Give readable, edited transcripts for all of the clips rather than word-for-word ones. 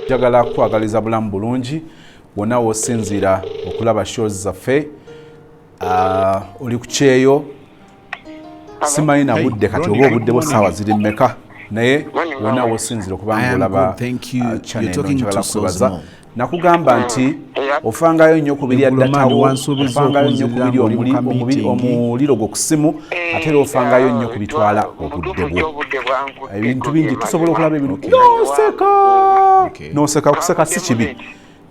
Njagala kwagaliza bulamu bulungi wonna w'osinziira okulaba shows zaffe. Oli ku kyeyo simanyi na budde kati oba obudde bwo ssaawa ziri mmeka naye wonna w'osinziira okubanga olaba channel eno njagala kwebaza. Nakugamba nti ofangayo nnyo ku birya ddatawo, ofangayo nnyo ku biri omuliro gwo ku ssimu, ate era ofangayo nnyo ku bitwala obudde bwo. Ebintu bingi tusobola okulaba ebintu n'oseka okuseka si kibi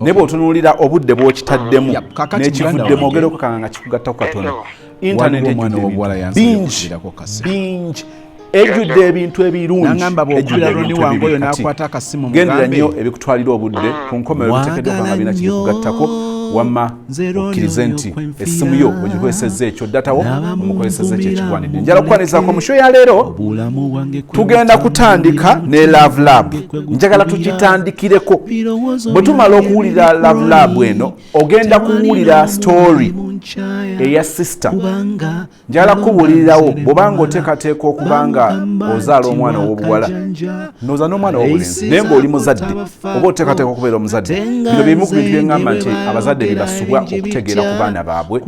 naye bw'otunuulira obudde bw'okitaddemu n'ekivuddemu ogereko kanga kikugattako katono. Intaneti bingi ejjudde ebintu ebirungi gendera nnyo ebikutwalira obudde ku nkomerero biteekeddwa nga birina kibikugattako wamma okkirize nti essimu yo bwegikozesezza ekyo ddatawo omukozesezza ekyo ekigwanidde. Njala okukwanizaako mu show ya leero tugenda kutandika ne Love Lab. Njagala tukitandikireko. Bwe tumala okuwulira Love Lab eno ogenda kuwulira story eya sister. Njagala kubuulirirawo bw'obanga oteekateeka okubanga ozaala omwana ow'obuwala n'oza n'omwana ow'obulenzi naye ng'oli muzadde oba oteekateeka okubeera omuzadde. Bino bimu ku bintu bye ŋŋamba nti abazadde bibasubwa okutegeera ku baana baabwe.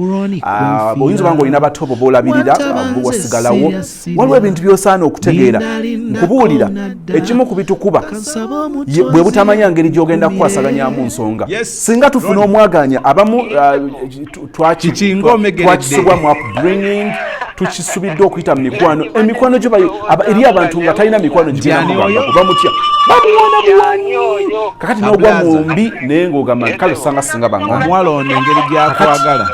Oyinza obanga olina bato bo boolabirira gwe wasigalawo, waliwo ebintu by'osaana okutegeera. Nkubuulira ekimu ku bitukuba bwe butamanya ngeri gy'ogenda kukwasaganyaamu nsonga. Singa tufuna omwaganya abamu twakisubwa mu upbringing, tukisubidde okuyita mu mikwano. Emikwano gyo eri abantu nga talina mikwano gibamugamba oba mutya bamuwana buwanyi kakati n'ogwa mu mbi naye ng'ogamba kale osanga singa bangana. Omuwala ono engeri gy'akwagala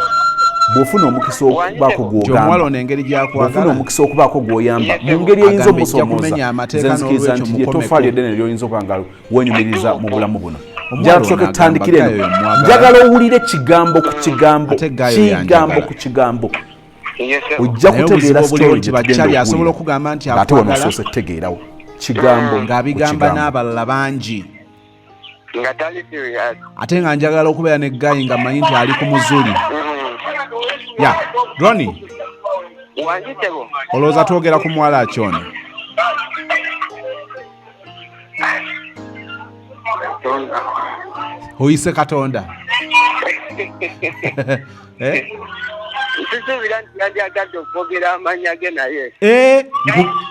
bw'ofuna omukisa okubaako gw'ogamba, omukisa okubaako gw'oyamba mu ngeri eyinza omusomooza, nze nzikiriza nti lye tofaali eddene ly'oyinza okuba nga wenyumiriza mu bulamu buno. Njagala tusooke tutandikire eno. Njagala owulire kigambo ku kigambo, kigambo ku kigambo. Ojja kutegeera story gye asobola okugamba nti ate wano osoose kutegeerawo kigambo ng'abigamba n'abalala bangi. Ate nga njagala okubeera ne Guy nga mmanyi nti ali ku muzuli. Ya, Ronnie. Olowooza twogera ku muwala akyono. Oyise Katonda. Nsuubira nti yajagadde okwogera amanya ge naye.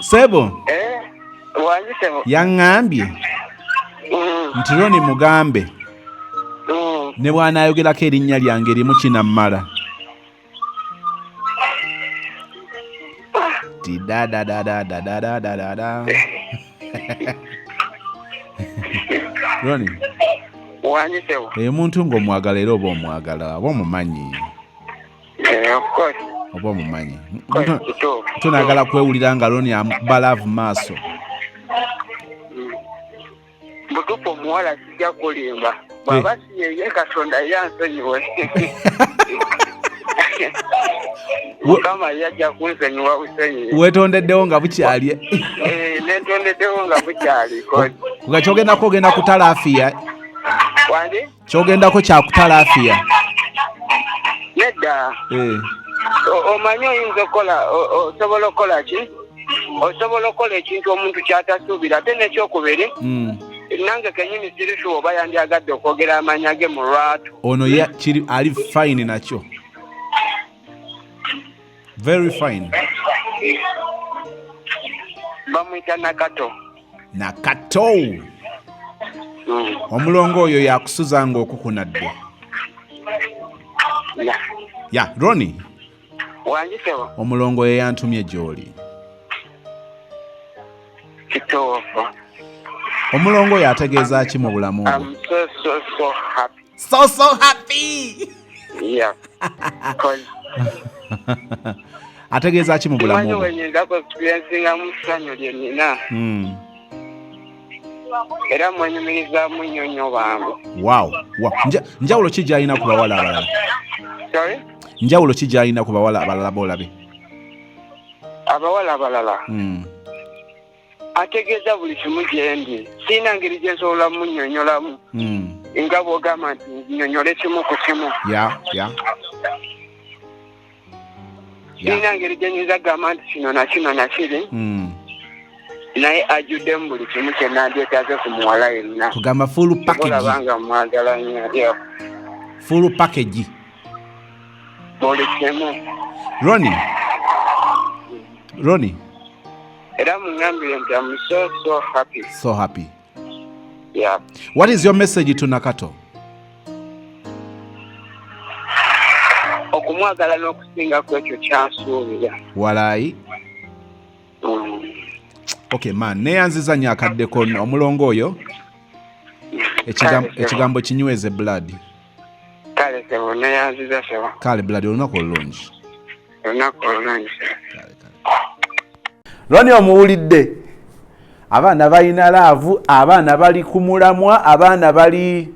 Sebo. Wangi Sebo. Yaŋŋambye nti Ronnie mugambe ne bw'anaayogerako erinnya lyange erimu kinammala. Tidadadadadadadada. Ronnie. Wangi Sebo. Omuntu ng'omwagala era oba omwagala oba omumanyi. Oba omumanyi. Tunaagala kwewulira nga Ronnie amukuba love maaso. Butupu omuwala kijja kulimba. Bw'aba siye Katonda yansonyiwe. Mukama yajja kunsonyiwa busenyi. Weetondeddewo nga bukyali. Neetondeddewo nga bukyali. Kuga kyogendako ogenda kutalaafiya. Wandi? Kyogendako kya kutalaafiya. Nedda. Omanyi oyinza osobola okukola ki? Osobola okukola ekintu omuntu ky'atasuubira ate n'ekyokubiri. Nange kennyini sirisuwa oba yandyagadde okwogera amanya ge mu lwatu. Ono ali fine nakyo. Very fine. Bamuyita Nakato. Nakato. Omulongo oyo yakusuza ng'okukunadde. Ya, Ronnie. Wangi Sebo. Omulongo ye yantumye gy'oli. Kitoofu. Omulongo oyo ategeeza ki mu bulamu bwo? I'm so happy. So happy. Yeah. Ategeeza ki mu bulamu bwo? Manyi wenyinza ku experience nga mu ssanyu lye nina. Era mwenyumirizaamu nnyonnyo bangu. Wow. Njawulo ki gy'alina ku bawala abalala? Sorry? Njawulo ki gy'alina ku bawala abalala b'olabe? Abawala abalala? Ategeeza buli kimu gyendi. Sirina ngeri gye nsobola munnyonnyolamu. Nga bw'ogamba nti nnyonnyole kimu ku kimu. Sirina ngeri gye nyinza gamba nti kino na kino na kiri. naye ajudde mu buli kimu kye nandyeetaze ku muwala yenna. Kugamba full package. Olabanga mwagala nnyo. Full package. Buli kimu. Ronnie. Era mungambire nti I'm so happy. So happy. Yeah. What is your message to Nakato? Okumwagala n'okusinga ku ekyo kyansuubira. Walai. Okay man, neyanziza nyakaddeko omulongo oyo. Ekigambo kinyweze blood. Kale sebo neyanziza sebo. Kale blood olunaku olungi. Olunaku olungi. Lwani omuwulidde abaana balina laavu, abaana bali ku mulamwa, abaana bali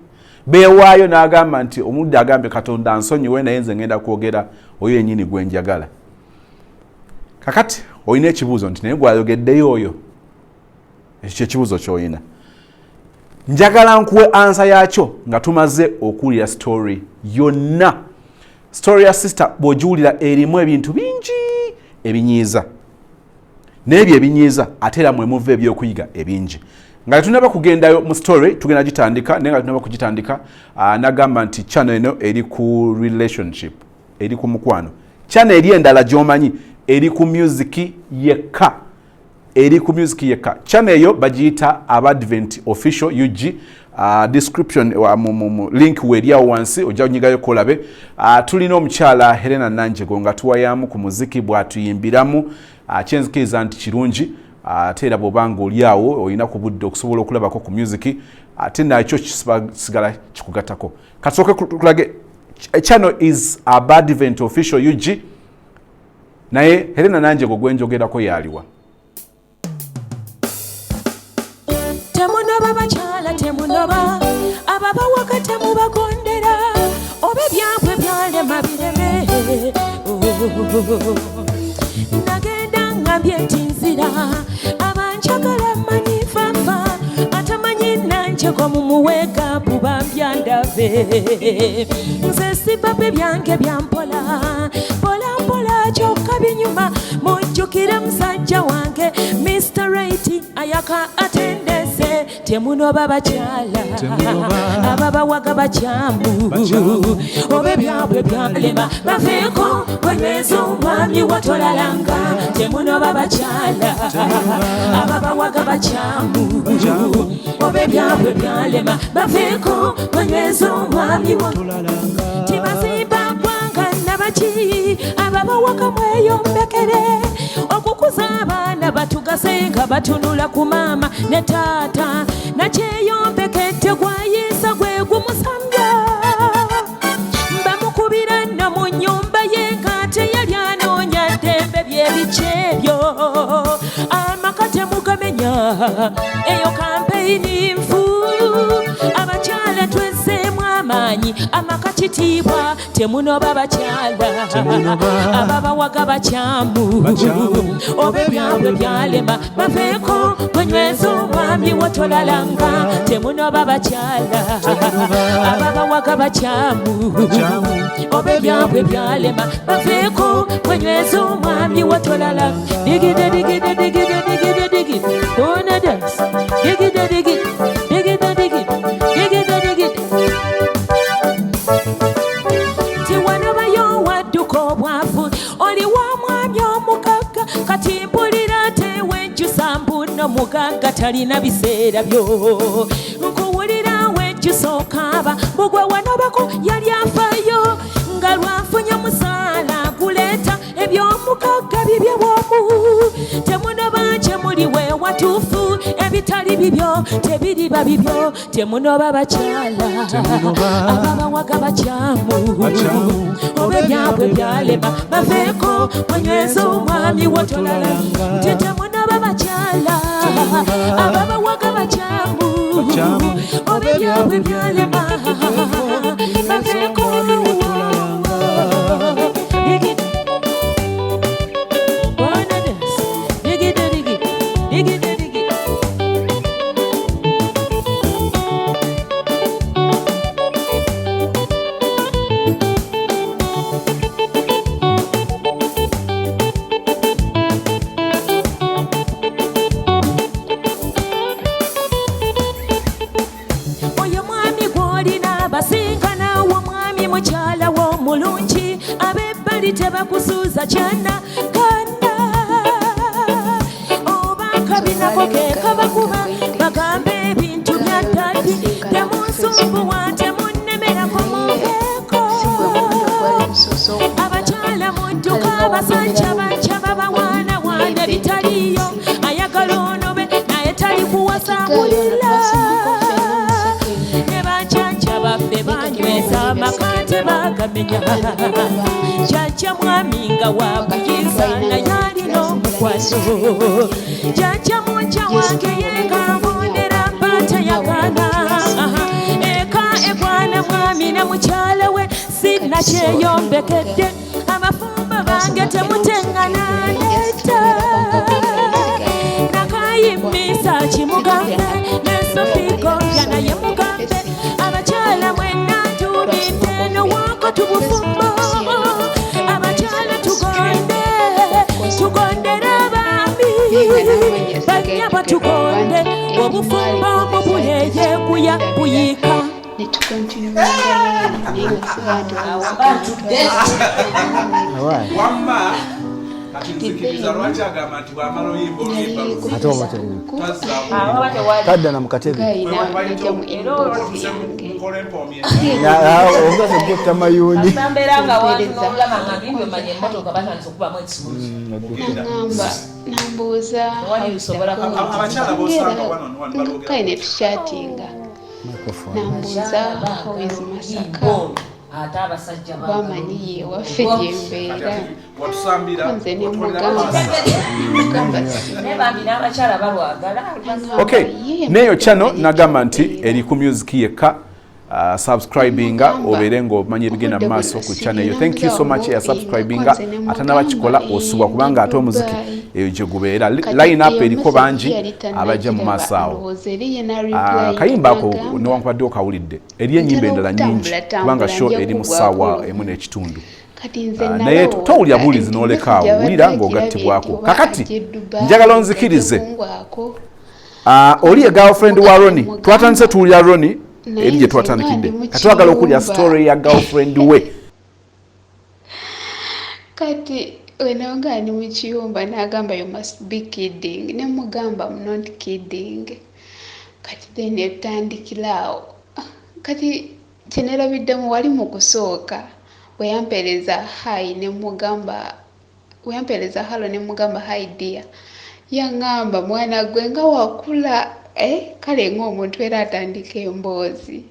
beewaayo n'agamba nti omudde agambe Katonda ansonyiwe naye nze ngenda kwogera oyo yennyini gwe njagala. Kakati olina ekibuuzo nti naye gwayogeddeyo oyo. Ekyo ekibuuzo ky'olina. Njagala nkuwe ansa yakyo nga tumaze okuwulira story yonna. Story ya sister bw'ogiwulira erimu ebintu bingi ebinyiiza. N'ebyo ebinyiiza ate era mwe muva ebyokuyiga ebingi. Nga tunaba kugendayo mu story tugenda gitandika naye nga tunaba kugitandika nagamba nti channel eno eri ku relationship, eri ku mukwano. Channel eri endala gy'omanyi eri ku music yekka. Eri ku music yekka. Channel eyo bagiyita Abadvent Official UG. Description link weri awo wansi ojja kunyigayo kolabe. Tulina omukyala Helena Nanjego nga tuwayamu ku muziki bw'atuyimbiramu. Kyenzikiriza nti kirungi ate era bw'obanga oli awo olina ku budde okusobola okulabako ku music ate nakyo kisigala kikugattako. Kasooke tulage channel is Abadvent Official UG naye Helena Nanjego gwe njogerako yaliwa. Temunoba bakyala temunoba ababawaka temubagondera oba ebyabwe byalema bireme. Nagenda ngambye nti nzira abanjagala manyi fafa atamanyi Nanjego mu muwega bubambya ndave. Nze sibabe byange byampola mpola kyokka binyuma mujjukire musajja wange Mr. Right ayaka atendese. Temunoba bakyala ababawaga bakyamu oba ebyabwe byalema bafeeko bwenyweza omwami watolalanga. Temunoba bakyala ababawaga bakyamu oba ebyabwe byalema bafeeko bwenyweza omwami watolalanga. Tibazimba ggwanga nabaki ababawaka mweyombekere okukuza abaana batugase nga batunula ku maama ne taata nakyeyombekedde gwayisa gwe gumusambya. Bamukubira no mu nnyumba ye nga teyali anoonya ddembe by'ebice ebyo. Amaka temugamenya eyo kampeyini nfu. Abakyala twezzeemu amaanyi amaka kitiibwa. Temunoba bakyala ababawaga bakyamu oba ebyabwe byalema bafeeko bwenyweza omwami watolalanga. Temunoba bakyala ababawaga bakyamu oba ebyabwe byalema bafeeko bwenyweza omwami watolalanga. Digide digide digide digide digide ona dance digide digide digide digide digide digide. Tiwanobayo wadduka obwavu oliwo omwami omugagga kati mpulira tewejjusa mbuno mugagga talina biseera byo. Nkuwulira wejjusa okaaba bugwe wanobako yali afaayo nga lwafunye musaala guleeta eby'omugagga bibye bwomu. Temunoba kye muli we watuufu ebitali bibyo tebiriba bibyo. Temunoba bakyala ababawaga bakyamu oba ebyabwe byalema bafeeko bwenyweza omwami watolalanga. Temunoba bakyala ababawaga bakyamu oba ebyabwe byalema bafeeko abebbali tebakusuuza kyana kana oba kabinako ke kabakuba bagambe ebintu bya ddadi temunsumbuwa temunnemerako mubeeko abakyala mudduka abasajja bajja babawaanawaana bitaliyo ayagala onobe naye tali kuwasangulira ne bajjajja baffe banyweza amaka tebagamenya jjajja mwami nga wabuyiza naye alina omukwaso jjajja mujja wange yekabondera batayagana eka egwana mwami ne mukyala we sinnakyeyombekedde abafumba bange temuteŋŋana neta nakayimisa kimugambe nesofigobya naye mugambe abakyala mwenna tubinde nowako tubufumbo abakyala tugondere abaami banyaba tugonde obufumbo mubuleye buyika wamma katinzikiriza lwaki agamba nti bwamala oyimba tadda na mukatebe omugaso gutta mayuuni nambuuza kale ne tukyatinga nambuuza hawezi Masaka bamanyi ewaffe gyembeera nze ne okay neyo channel nagamba nti eri ku music yekka subscribinga obeere ng'omanya ebigenda mu maaso ku channel eyo. Thank you so much ya subscribinga ate n'abakikola osubwa kubanga ate omuziki eyo gye gubeera line up eriko bangi abajja mu maaso awo. Kayimba ako newankubadde okawulidde eri ennyimba endala nnyingi kubanga show eri mu ssaawa emu n'ekitundu naye towulira bulizi n'oleka awo wulira ng'ogattibwako. Kakati njagala onzikirize oli ye girlfriend wa Ronnie twatandise tuwulira Ronnie eri gye twatandikidde katwagala okulya story ya girlfriend we kati wenonga ni mu kiyumba n'agamba you must be kidding ne mugamba I'm not kidding kati then etandikiraawo kati kyenerabidde wali mu kusooka weyampereza hi ne mugamba weyampereza halo ne mugamba hi dear yangamba mwana gwe nga wakula kale ng'omuntu era atandika emboozi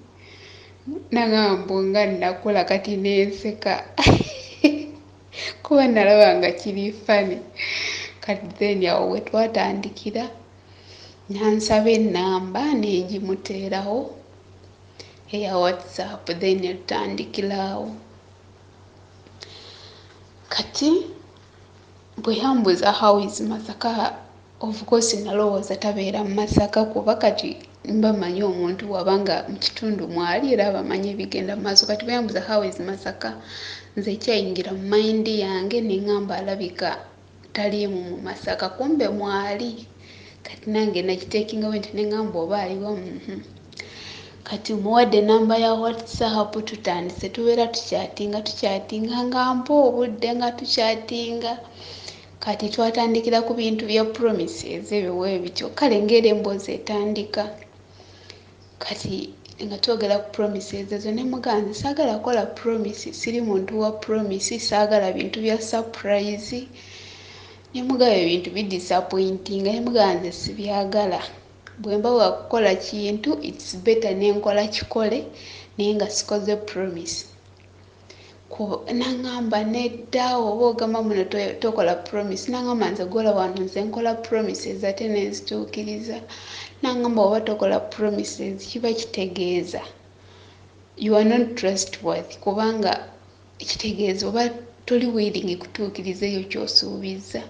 nagamba nga nakula kati nenseka kuba nalaba nga kiri fani kati then awo we twatandikira nansaba ennamba nengimuteerawo eya WhatsApp then etandikiraawo kati bwe yambuuza how is Masaka of course nalowooza tabeera mu Masaka kuba kati mba manyi omuntu wabanga mu kitundu mwali era bamanyi ebigenda mu maaso kati bwe yambuuza how is Masaka nze kyayingira mu mind yange neŋŋamba alabika taliimu mu Masaka kumbe mwali kati nange nakiteekingawo nti neŋŋamba oba aliwo kati muwadde namba ya WhatsApp tutandise tubeera tukyatinga nga mpa obudde nga tukyatinga kati twatandikira ku bintu bya promises ebyo bityo kale ngere emboozi etandika kati nga twogera ku promises ezo ne muganzi saagala kola promise siri muntu wa promise saagala bintu bya surprise ne mugabe bintu bidisappointing ne muganzi sibyagala bwemba wakukola kintu it's better nenkola kikole naye nga sikoze promise nangamba nedda oba ogamba muno tokola promise nangamba nze gola wano nze nkola promises ate nenzituukiriza nangamba oba tokola promises kiba kitegeeza you are not trustworthy kubanga kitegeeza oba toli willing kutuukiriza eyo kyosuubiza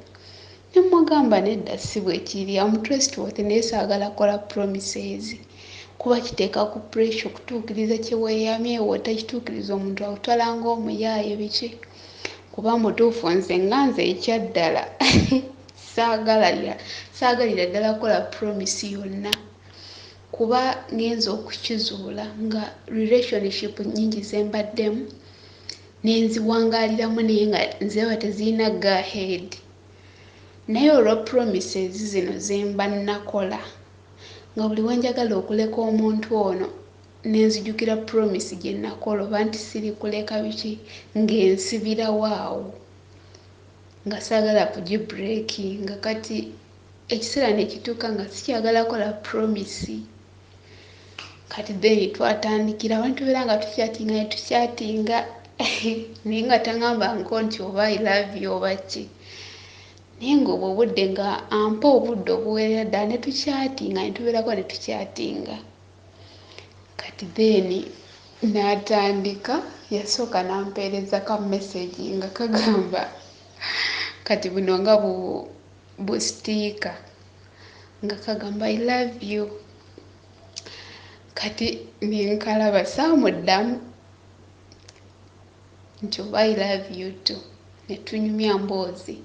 nemugamba nedda si bwe kiri am trustworthy naye saagala kola promises kuba kiteeka ku pressure kutuukiriza kyeweeyamye wotakituukiriza omuntu awutwala ng'omuyaaye biki kuba mutuufu nze nga nze ekyaddala saagalira ddala kola promise yonna kuba ngenza okukizuula nga relationship nyingi zembaddemu nenziwangaliramu naye nga nzeba tezirina go ahead. Naye olwa promises zino zemba nakola nga buli wenjagala okuleka omuntu ono nenzijukira promise gye nakola oba nti siri kuleka biki ng'ensibirawo awo nga saagala kugibreakinga. Kati ekiseera nekituuka nga sikyagala kola promise. Kati then twatandikira wali tubeera nga tukyatinga naye nga taŋŋamba nti oba I love you oba ki. Naye ng'obwo obudde nga ampa obudde obuwerera ddala ne tukyatinga ne tubeerako ne tukyatinga. Kati then n'atandika yasooka n'ampeereza ka message nga kagamba kati buno nga busitiika nga kagamba I love you. Kati nenkalaba saamuddamu nti oba I love you too ne tunyumya mboozi.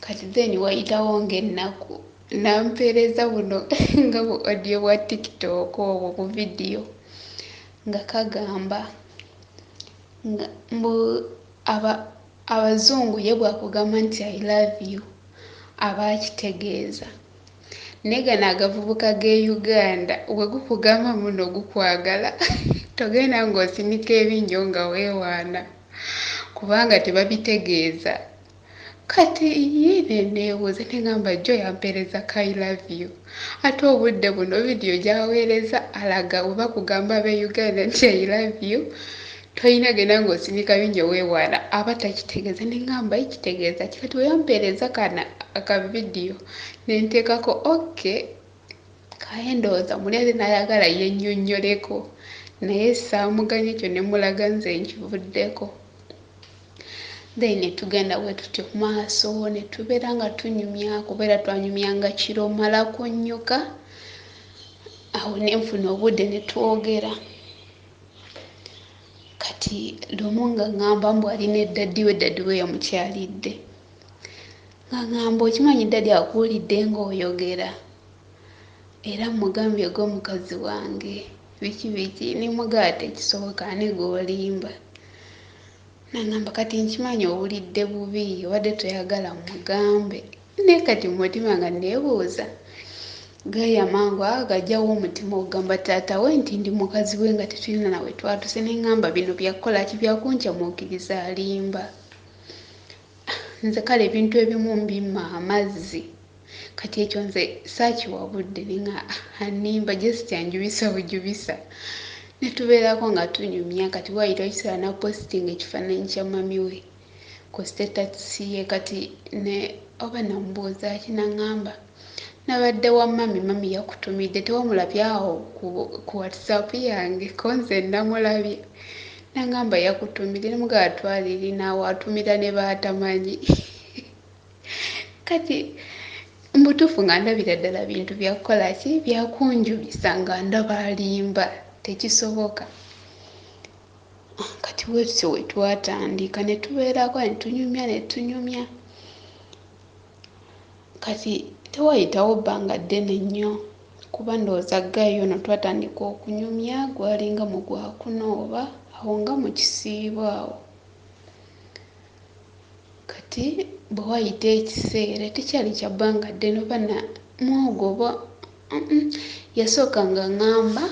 Kati then wayitawo ng'ennaku nampeereza buno nga bu audio bwa TikTok obwo bu video nga kagamba nga abazungu ye bwakugamba nti I love you aba akitegeeza. Naye gano agavubuka g'e Uganda bwe gukugamba muno gukwagala togenda ng'osinika ebinnyo nga weewaana kubanga tebabitegeeza. Kati ye neebuuza negamba jjo yampeereza ka I love you ate obudde buno vidiyo gy'aweereza alaga bwe bakugamba ab'e Uganda nti I love you toyina genda ng'osinika binnyo weewaana aba takitegeeza. Negamba ikitegeeza kati we yampeereza aka vidiyo nenteekako okay kaye ndowooza muli ate n'ayagala yennyonnyoleko naye saamuganya ekyo ne mulaga nze nkivuddeko. Then ne tugenda bwe tutyo ku maaso ne tubeera nga tunyumya kubeera twanyumyanga kiro mala kunnyuka awo ne nfuna obudde ne twogera. Kati lumu nga ŋŋamba mbu alina eddaddi we yamukyalidde nga ŋŋamba okimanyi ddaddi akuwulidde ng'oyogera era mugambye ogw'omukazi wange biki nimugaa tekisoboka ani gw'olimba. Naŋŋamba kati nkimanyi owulidde bubi obadde toyagala mugambe. Naye kati mu mutima nga neebuuza gaya mangu gajjawo omutima ogamba taata we nti ndi mukazi we nga tetulina nawe twatuse. Neŋŋamba bino byakukola ki byakunkyamuukiriza alimba. Nze kale ebintu ebimu mbimma amazzi kati ekyo nze saakiwa budde nga animba just anjubisa bujubisa. Ne tubeerako nga tunyumya kati wayita ekiseera na posting ekifaananyi kya mami we ku status ye. Kati ne oba namubuuza kinaŋŋamba nabadde wa mami yakutumidde tewamulabye awo ku WhatsApp yange ko nze namulabye. Naŋŋamba yakutumidde nemugaba twalirinawo atumira ne baatamanyi. Kati mbutuufu nga ndabira ddala bintu byakukola ki byakunjubisa nga ndaba alimba tekisoboka. Kati bwetutyo we twatandika ne tubeerako ne tunyumya. Kati tewayitawo bbanga ddene nnyo kuba ndowooza gayo no twatandika okunyumya gwalinga mu gwakunooba awo nga mu kisiibo awo. Kati bwe wayita ekiseera tekyali kya bbanga ddene oba mwogo oba yasooka nga ŋŋamba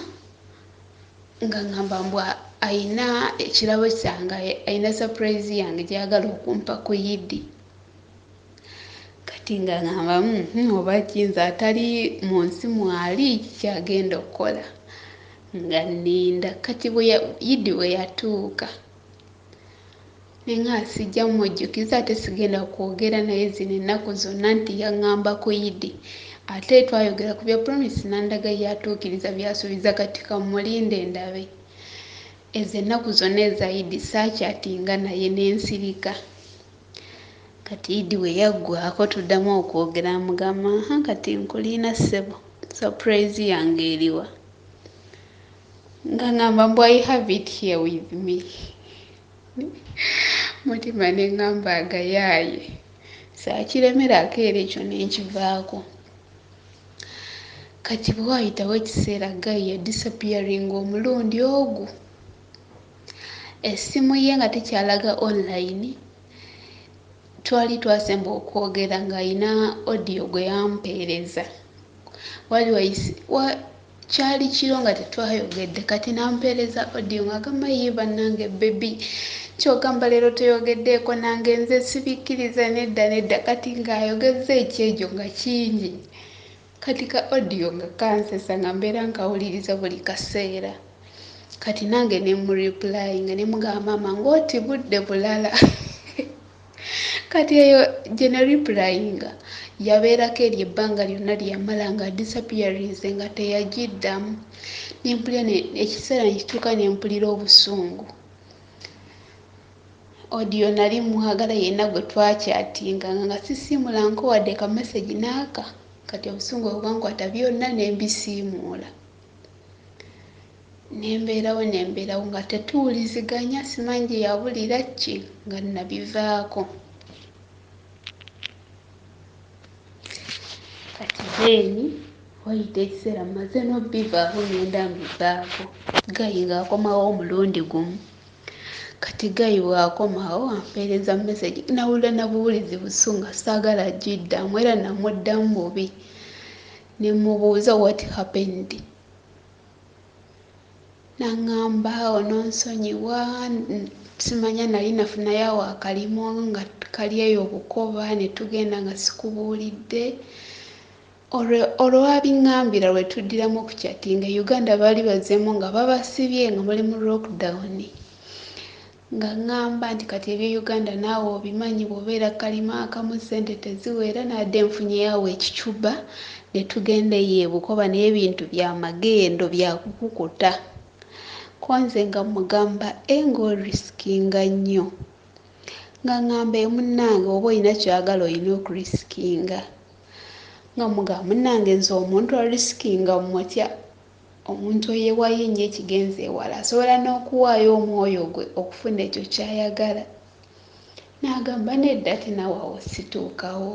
mbu ayina ekirabo kyange ayina surprise yange gy'ayagala okumpa ku Yidi. Kati nga ŋŋamba oba kiyinza atali mu nsi mwali kyagenda okukola nga nninda. Kati Yidi bwe yatuuka nenga sijja mujjukiza ate sigenda kwogera naye zino ennaku zonna nti yaŋŋamba ku Yidi ate twayogera ku bya promise nandaga yatuukiriza byasuubiza kati kamulinde ndabe. Ezo ennaku zonna eza Yidi saakyatinga naye n'ensirika. Kati Yidi we yaggwako tuddamu okwogera mugamba kati nkuliina ssebo surprise yange eriwa nga ŋŋamba mbu I have it here with me. Mutima ne ŋŋamba agayaaye saakiremerako era ekyo nenkivaako. Kati bwe wayitawo ekiseera gayi ya disappearing omulundi ogwo essimu ye nga tekyalaga online twali twasemba okwogera ng'alina audio gwe yampeereza kyali kiro nga tetwayogedde kati nampeereza audio ng'agamba ye bannange bebi kyogamba leero toyogeddeeko nange nze sibikkiriza nedda kati ng'ayogezza ekyejo nga kingi kati ka audio nga kansesa nga mbeera nkawuliriza buli kaseera kati nange ne mu reply nga ne mugamba maama ng'oti budde bulala kati eyo gye ne replyinga yabeerako eri ebbanga lyonna lyamala nga disappearinze nga teyagiddamu nempulira ekiseera nekituuka nempulira obusungu audio nali mwagala yenna gwe twakyatinganga nga sisiimulanko wadde ka message n'aka kati obusungu obwankwata byonna nembisiimuula nembeerawo nga tetuwuliziganya simanyi gye yabulira ki nga nabivaako kati then wayita ekiseera mmaze n'obbivaaho ngenda mbivaako gayi ng'akomawo omulundi gumu kati gayi bw'akomawo ampeereza message nawulira nabuwulizi busunga saagala giddamu era namuddamu bubi ne mubuuza what happened naŋŋamba ononsonyiwa simanya nali nafunayo akalimu nga kali eyo obukoba ne tugenda nga sikubuulidde olwabiŋŋambira lwe tuddiramu okukyatinga Uganda baali bazeemu nga babasibye nga muli mu lockdown nga ŋŋamba nti kati ebyo Uganda naawe obimanyi bw'obeera kalima akamu ssente teziwera nadde nfunyeyawo ekicuba ne tugenda eyo ebukoba naye ebintu bya magendo bya kukukuta konze nga mugamba ng'orisikinga nnyo nga ŋŋamba munnange oba olina kyagala olina okurisikinga nga mugamba munnange nze omuntu arisikinga mmutya omuntu oyeewayo ennyo ekigenza ewala asobola n'okuwaayo omwoyo gwe okufuna ekyo ky'ayagala n'agamba nedda tinawaawo situukawo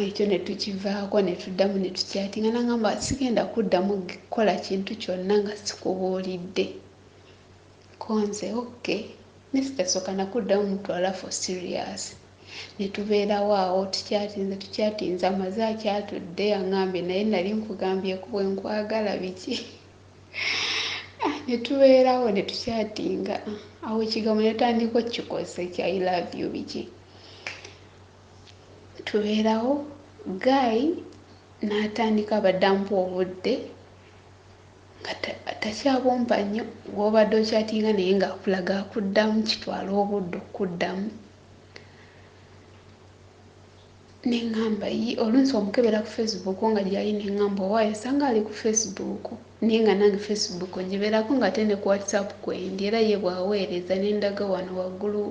ekyo ne tukivaako ne tuddamu ne tukyatinga n'agamba sigenda kuddamu kukola kintu kyonna nga sikubuulidde konze okay nesitasooka nakuddamu mutwala for serious ne tubeerawo awo tukyatinze amaze akyatudde aŋŋambye naye nali nkugambyeko bwe nkwagala biki ne tubeerawo ne tukyatinga awo ekigambo ne tandika okukikosa ekya I love you biki tubeerawo gayi n'atandika badampu obudde nga takyabumpa nnyo gw'obadde okyatinga naye ng'akulaga akuddamu kitwala obudde okuddamu neŋŋamba oluusi omukebera ku Facebook nga gyali neŋŋamba owaayo sanga ali ku Facebook naye nga nange Facebook ngibeerako nga ate ne ku WhatsApp kwendi era ye bwaweereza nendaga wano waggulu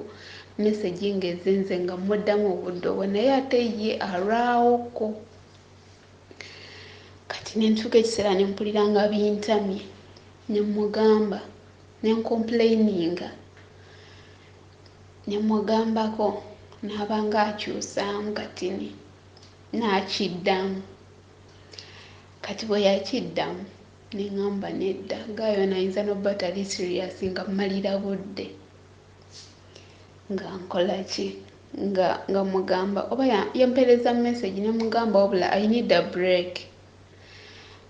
message ng'ezenze nga muddamu obudde obwo naye ate ye alwawoko kati nentuuka ekiseera nempulira nga bintamye nemugamba nenkomplaininga nemugambako n'abanga akyusaamu katini n'akiddamu kati bwe yakiddamu neŋŋamba nedda gaayo nayinza n'obba tali serious nga mmalira budde nga nkola ki nga mugamba oba yampeereza message nemugamba wabula I need a break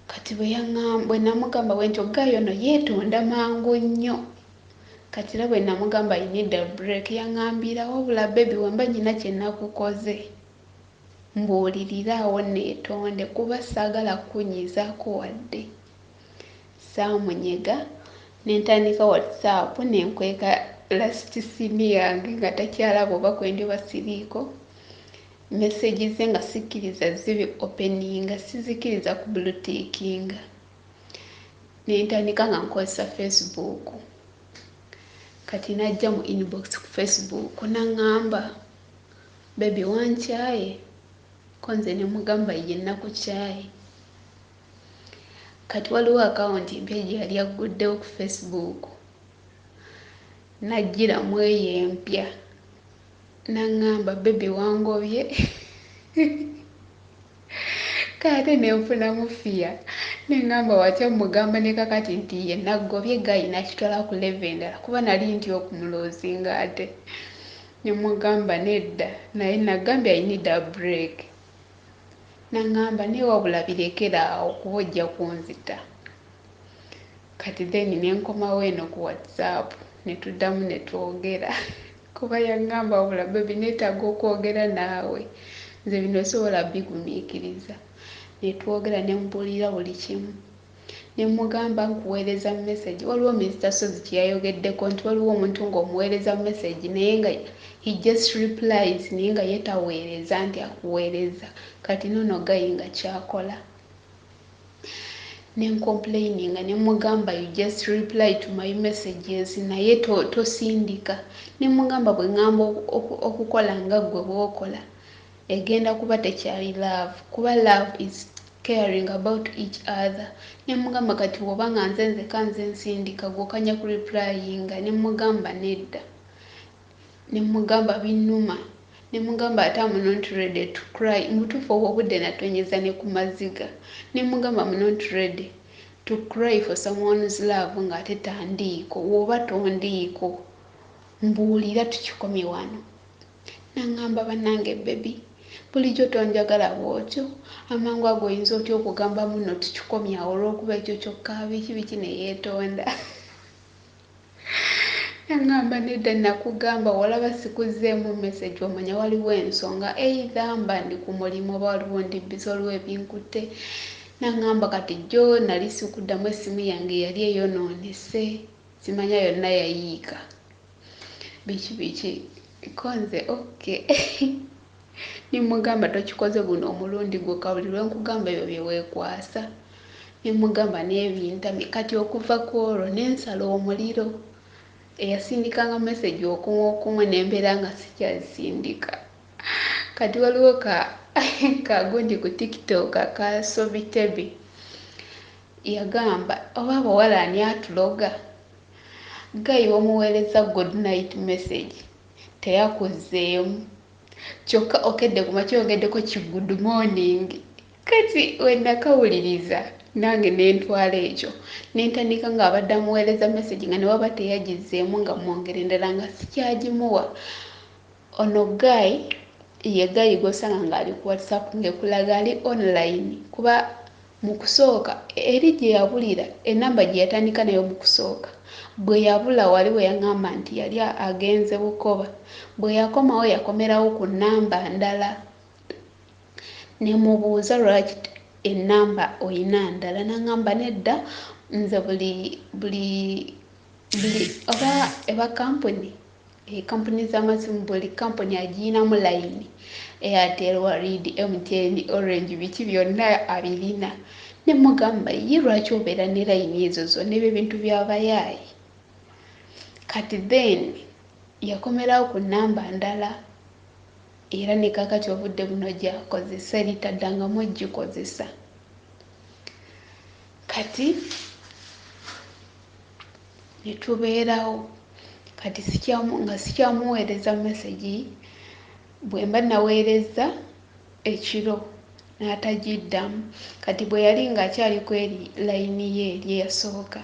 kati bwe namugamba bwentyo gaayo no yeetonda mangu nnyo kati era bwe namugamba I need a break yaŋŋambira wabula baby wemba nyina kye nakukoze mbuuliriraawo neetonde kuba saagala kunyizaako wadde saamunyega nentandika WhatsApp nenkweka last sim yange nga takyalaba oba kwendi oba siriiko message ze nga sikkiriza zibi openinga sizikiriza ku bluetickinga nentandika nga nkozesa Facebook kati najja mu inbox ku Facebook naŋŋamba baby wankyaye konze ne mugamba ye nakukyaye kati waliwo akawunti mpya gye yali agguddewo ku Facebook najjiramu eyo empya naŋŋamba baby wangobye kate nenfuna mufiya nengamba watya mugamba ne kakati nti ye naggobye gayi nakitwala ku level endala kuba nali nti okumuloozinga ate nemugamba nedda naye nagambye I need a break nangamba ne wabula birekeraawo kuba ojja kunzita kati then nenkomawo eno ku WhatsApp netuddamu netwogera kuba yangamba wabula bebi neetaaga okwogera naawe nze bino sobola bigumiikiriza netwogera nemubuulira buli kimu nemugamba nkuweereza message waliwo Mr. Sozi kyeyayogeddeko nti waliwo omuntu ng'omuweereza message naye nga he just replies naye nga yetaweereza nti akuweereza kati nono gayinga kyakola nencomplaininga nemugamba you just reply to my messages naye tosindika nemugamba bwe ngamba okukola nga gwe bw'okola egenda kuba tekyali love kuba love is caring about each other nemugamba kati woba nga nze kanze nsindika gwokanya ku replyinga nemugamba nedda nemugamba binnuma nemugamba ate I'm not ready to cry mutuufu obudde natonyeza ne ku maziga nemugamba I'm not ready to cry for someone's love nga ate tandiiko woba tondiiko mbuulira tukikomye wano nangamba bannange baby bulijjo tonjagala bwotyo amangu ago oyinza otya okugamba muno tukikomyawo olw'okuba ekyo kyokka biki neyeetonda nangamba nedda nakugamba walaba sikuzeemu message omanya waliwo ensonga either mba ndi ku mulimu oba waliwo ndi busy waliwo ebinkutte nangamba kati jjo nali sikuddamu essimu yange yali eyonoonese simanya yonna yayiika biki konze okay nimugamba tokikoze buno omulundi gwokka buli lwe nkugamba ebyo bye weekwasa nimugamba n'ebintamye kati okuva ku olwo nensala omuliro eyasindikanga message okumwe nembeera nga sikyazisindika kati waliwo kagundi ku TikTok ka Sobitebi yagamba oba abawala ani atuloga gayi womuweereza good night message teyakuzeemu kyokka okedde ku makya ogeddeko ki good morning kati wenakawuliriza nange nentwala ekyo nentandika nga abadde amuweereza message nga newaba teyagizeemu nga mwongere endala nga sikyagimuwa ono gayi ye gayi gosanga ngaali ku WhatsApp ngekulaga ali online kuba mu kusooka eri gye yabulira enamba gye yatandika nayo mu kusooka bwe yabula wali we yaŋŋamba nti yali agenze Bukoba bwe yakomawo yakomerawo ku nnamba ndala nemubuuza lwaki ennamba oyina ndala naŋŋamba nedda nze buli oba eba kampuni kampuni z'amasimu buli kampuni agiyinamu layini Airtel, Reed, MTN, Orange biki byonna abirina nemugamba ye lwaki obeera ne layini ezo zonna ebyo ebintu byabayaayi kati then yakomerawo ku nnamba ndala era ne kakati obudde buno gyakozesa eritaddangamu ogikozesa kati netubeerawo kati sikyamuweereza message bwe mba naweereza ekiro n'atagiddamu kati bwe yali ng'akyaliku eri layini ye eri eyasooka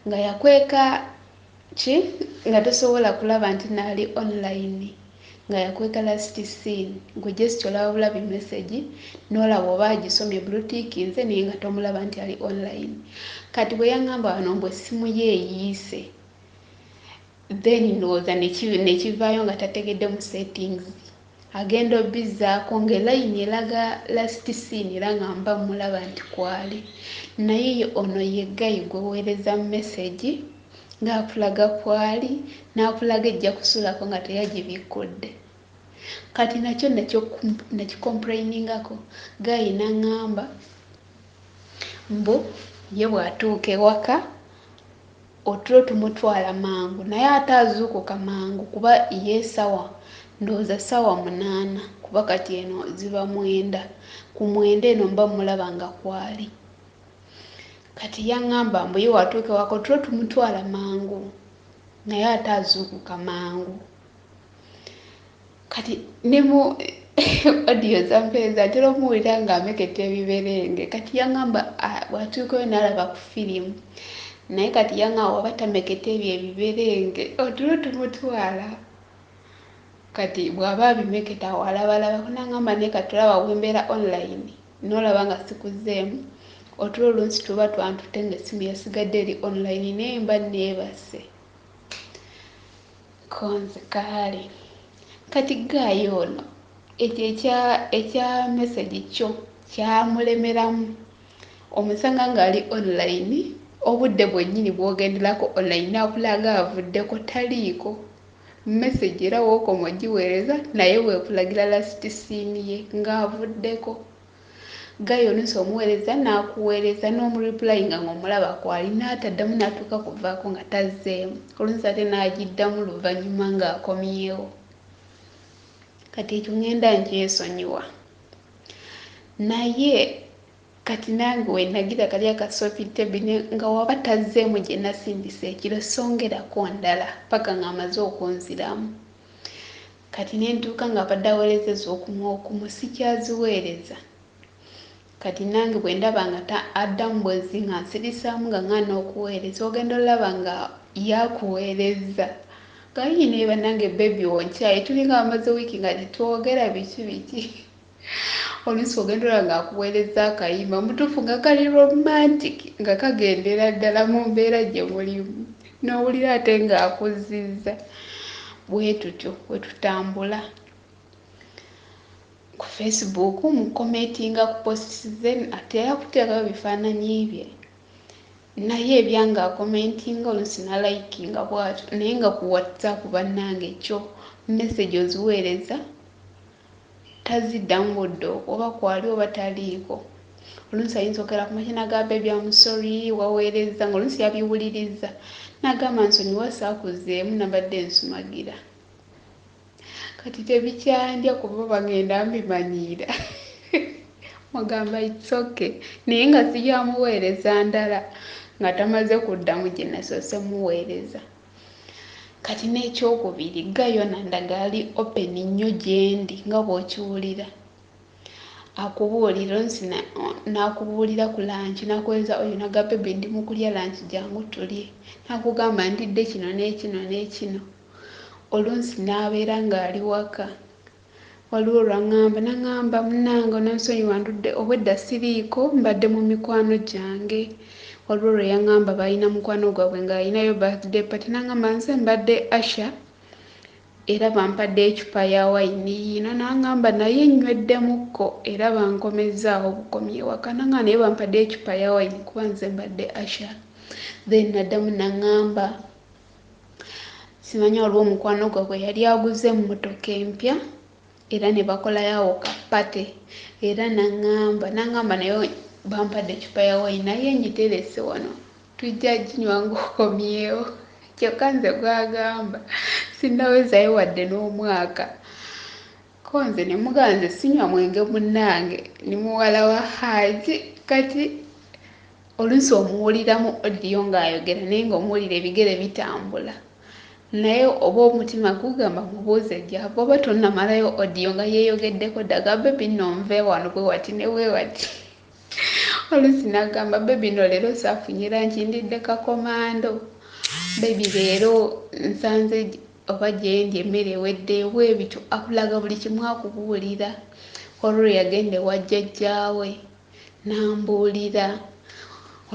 nga yakweka nga tosobola kulaba nti naali online nga yakweka last scene gwe just olaba bulabi message n'olaba oba agisomye blutikinze naye nga tomulaba nti ali online kati bwe yaŋŋamba wano mbwe essimu ye eyiise then ndowooza nekivaayo nga tategedde mu settings agenda obizzaako ng'elayini eraga last scene era nga mba mulaba nti kwali naye ono ye gayi gweweereza message ng'akulaga kwali n'akulaga ejja kusulako nga teyagibikkudde kati nakyo nakikomplainingako gayi naŋŋamba mbu ye bw'atuuka ewaka otulo tumutwala mangu naye ate azuukuka mangu kuba ye sawa ndowooza 8 kuba kati eno ziba 9 ku 9 eno mba mulaba nga kwali kati yaŋŋamba mbu ye watuuka ewaka otulo tumutwala mangu naye ate azuukuka mangu kati audio zampeeza atera omuwulira ng'ameketa ebiberenge kati yaŋŋamba bw'atuukayo n'alaba ku firimu naye kati yaŋŋamba waba tameketa ebyo ebiberenge otulo tumutwala kati bw'aba abimeketa walabalabako n'aŋŋamba naye kati olaba bwembeera online n'olaba nga sikuzeemu otulo olunsi tuba twantute ng'essimu yasigadde eri online naye mba neebase konze kaali kati gaayo ono ekyo ekya message kyo kyamulemeramu omusanga ng'ali online obudde bwennyini bw'ogenderako online nakulaga avuddeko taliiko message era wookoma ogiweereza naye weekulagira last scene ye ng'avuddeko gayo oluusi omuweereza n'akuweereza n'omureply nga ng'omulaba kwali n'ataddamu n'atuuka kuvaako nga tazzeemu oluusi ate n'agiddamu luvannyuma ng'akomyewo kati ekyo ngenda nkyesonyiwa naye kati nange wenagira kali akasopitebi nga waba tazzeemu gye nasindisa ekiro songerako ndala paka ng'amaze okunziramu kati nentuuka nga abadde aweerezeza okumu sikyaziweereza kati nange bwe ndaba nga addamu bwezi nga nsirisaamu nga ŋŋaana okuweereza ogenda olaba nga yakuweereza kayine bannange bebi wonkyaye tulinga bamaze wiiki nga tetwogera biki oluusi ogenda olaba nga akuweereza akayimba mutuufu nga kali romantic nga kagendera ddala mu mbeera gye mulimu n'owulira ate ng'akuzizza bwe tutyo bwe tutambula ku Facebook mu commentinga ku posts ze ate yakuteekayo bifaananyi bye naye ebyanga commentinga oluusi na likinga bwatyo naye nga ku WhatsApp bannange ekyo message oziweereza taziddamu budde oba kwali oba taliiko oluusi ayinza okera ku makina ga baby I'm sorry waweereza nga oluusi yabiwuliriza n'agamba nsonyiwa saakuzeemu nabadde nsumagira kati tebikyandya kuba bagenda mbimanyiira mugamba it's okay naye nga sijyamuweereza ndala nga tamaze kuddamu gye nasoose muweereza kati n'ekyokubiri gayo nandaga ali open nnyo gyendi nga bw'okiwulira akubuulira nsi n'akubuulira ku lanchi n'akuweza oyo naga bebe ndi mu kulya lanchi jangu tulye n'akugamba ndidde kino n'ekino n'ekino olunsi n'abeera ng'ali waka waliwo lwaŋŋamba n'aŋŋamba munnange onansonyiwa ndudde obwedda siriiko mbadde mu mikwano gyange waliwo lwe yaŋŋamba balina mukwano gwabwe ng'alinayo birthday party n'aŋŋamba nze mbadde Asha era bampadde ecupa ya wayini yiino n'aŋŋamba naye nnyweddemukko era bankomezaawo obukomi ewaka n'aŋŋamba naye bampadde ecupa ya wayini kuba nze mbadde Asha then naddamu n'aŋŋamba simanyi waliwo omukwano gwabwe yali aguze emmotoka empya era ne bakolayo kapate era n'aŋŋamba naye bampadde ecupa ya wayini naye nyiterese wano tujja ginywa ng'okomyewo kyokka nze gwagamba sinnawezayo wadde n'omwaka ko nze ne mugamba nze sinywa mwenge munnange ni muwala wa Haji kati oluusi omuwuliramu odiyo ng'ayogera naye ng'omuwulira ebigere bitambula naye oba omutima gugamba mubuuze gy'ava oba tonnamalayo odiyo nga yeeyogeddeko daga bebi nno nve wano bwe wati ne bwe wati oluusi n'agamba bebi no leero saafunye lanchi ndidde kakomando bebi leero nsanze oba gyendi emmere eweddeewo ebityo akulaga buli kimu akubuulira olwo yagenda ewa jjajjaawe n'ambuulira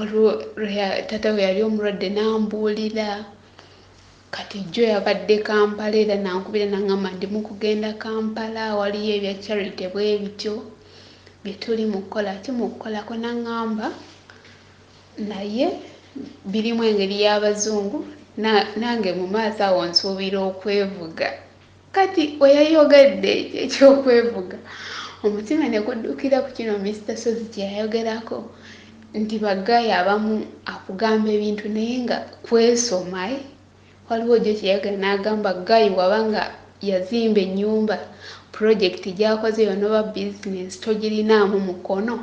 olwo tata we yali omulwadde n'ambuulira kati jjo yabadde Kampala era nankubira n'aŋŋamba ndi mu kugenda Kampala waliyo ebya charity bwe bityo bye tuli mu kukola kimukukolako n'aŋŋamba naye birimu engeri y'abazungu nange mu maaso awo nsuubira okwevuga kati we yayogedde ekyokwevuga omutima ne guddukira ku kino Mr. Sozi kye yayogerako nti bagaya abamu akugamba ebintu naye nga kwesoma waliwo gyo kyeyagala n'agamba gayi wabanga yazimba ennyumba projekiti gy'akoze yonoba bizinesi togirinaamu mukono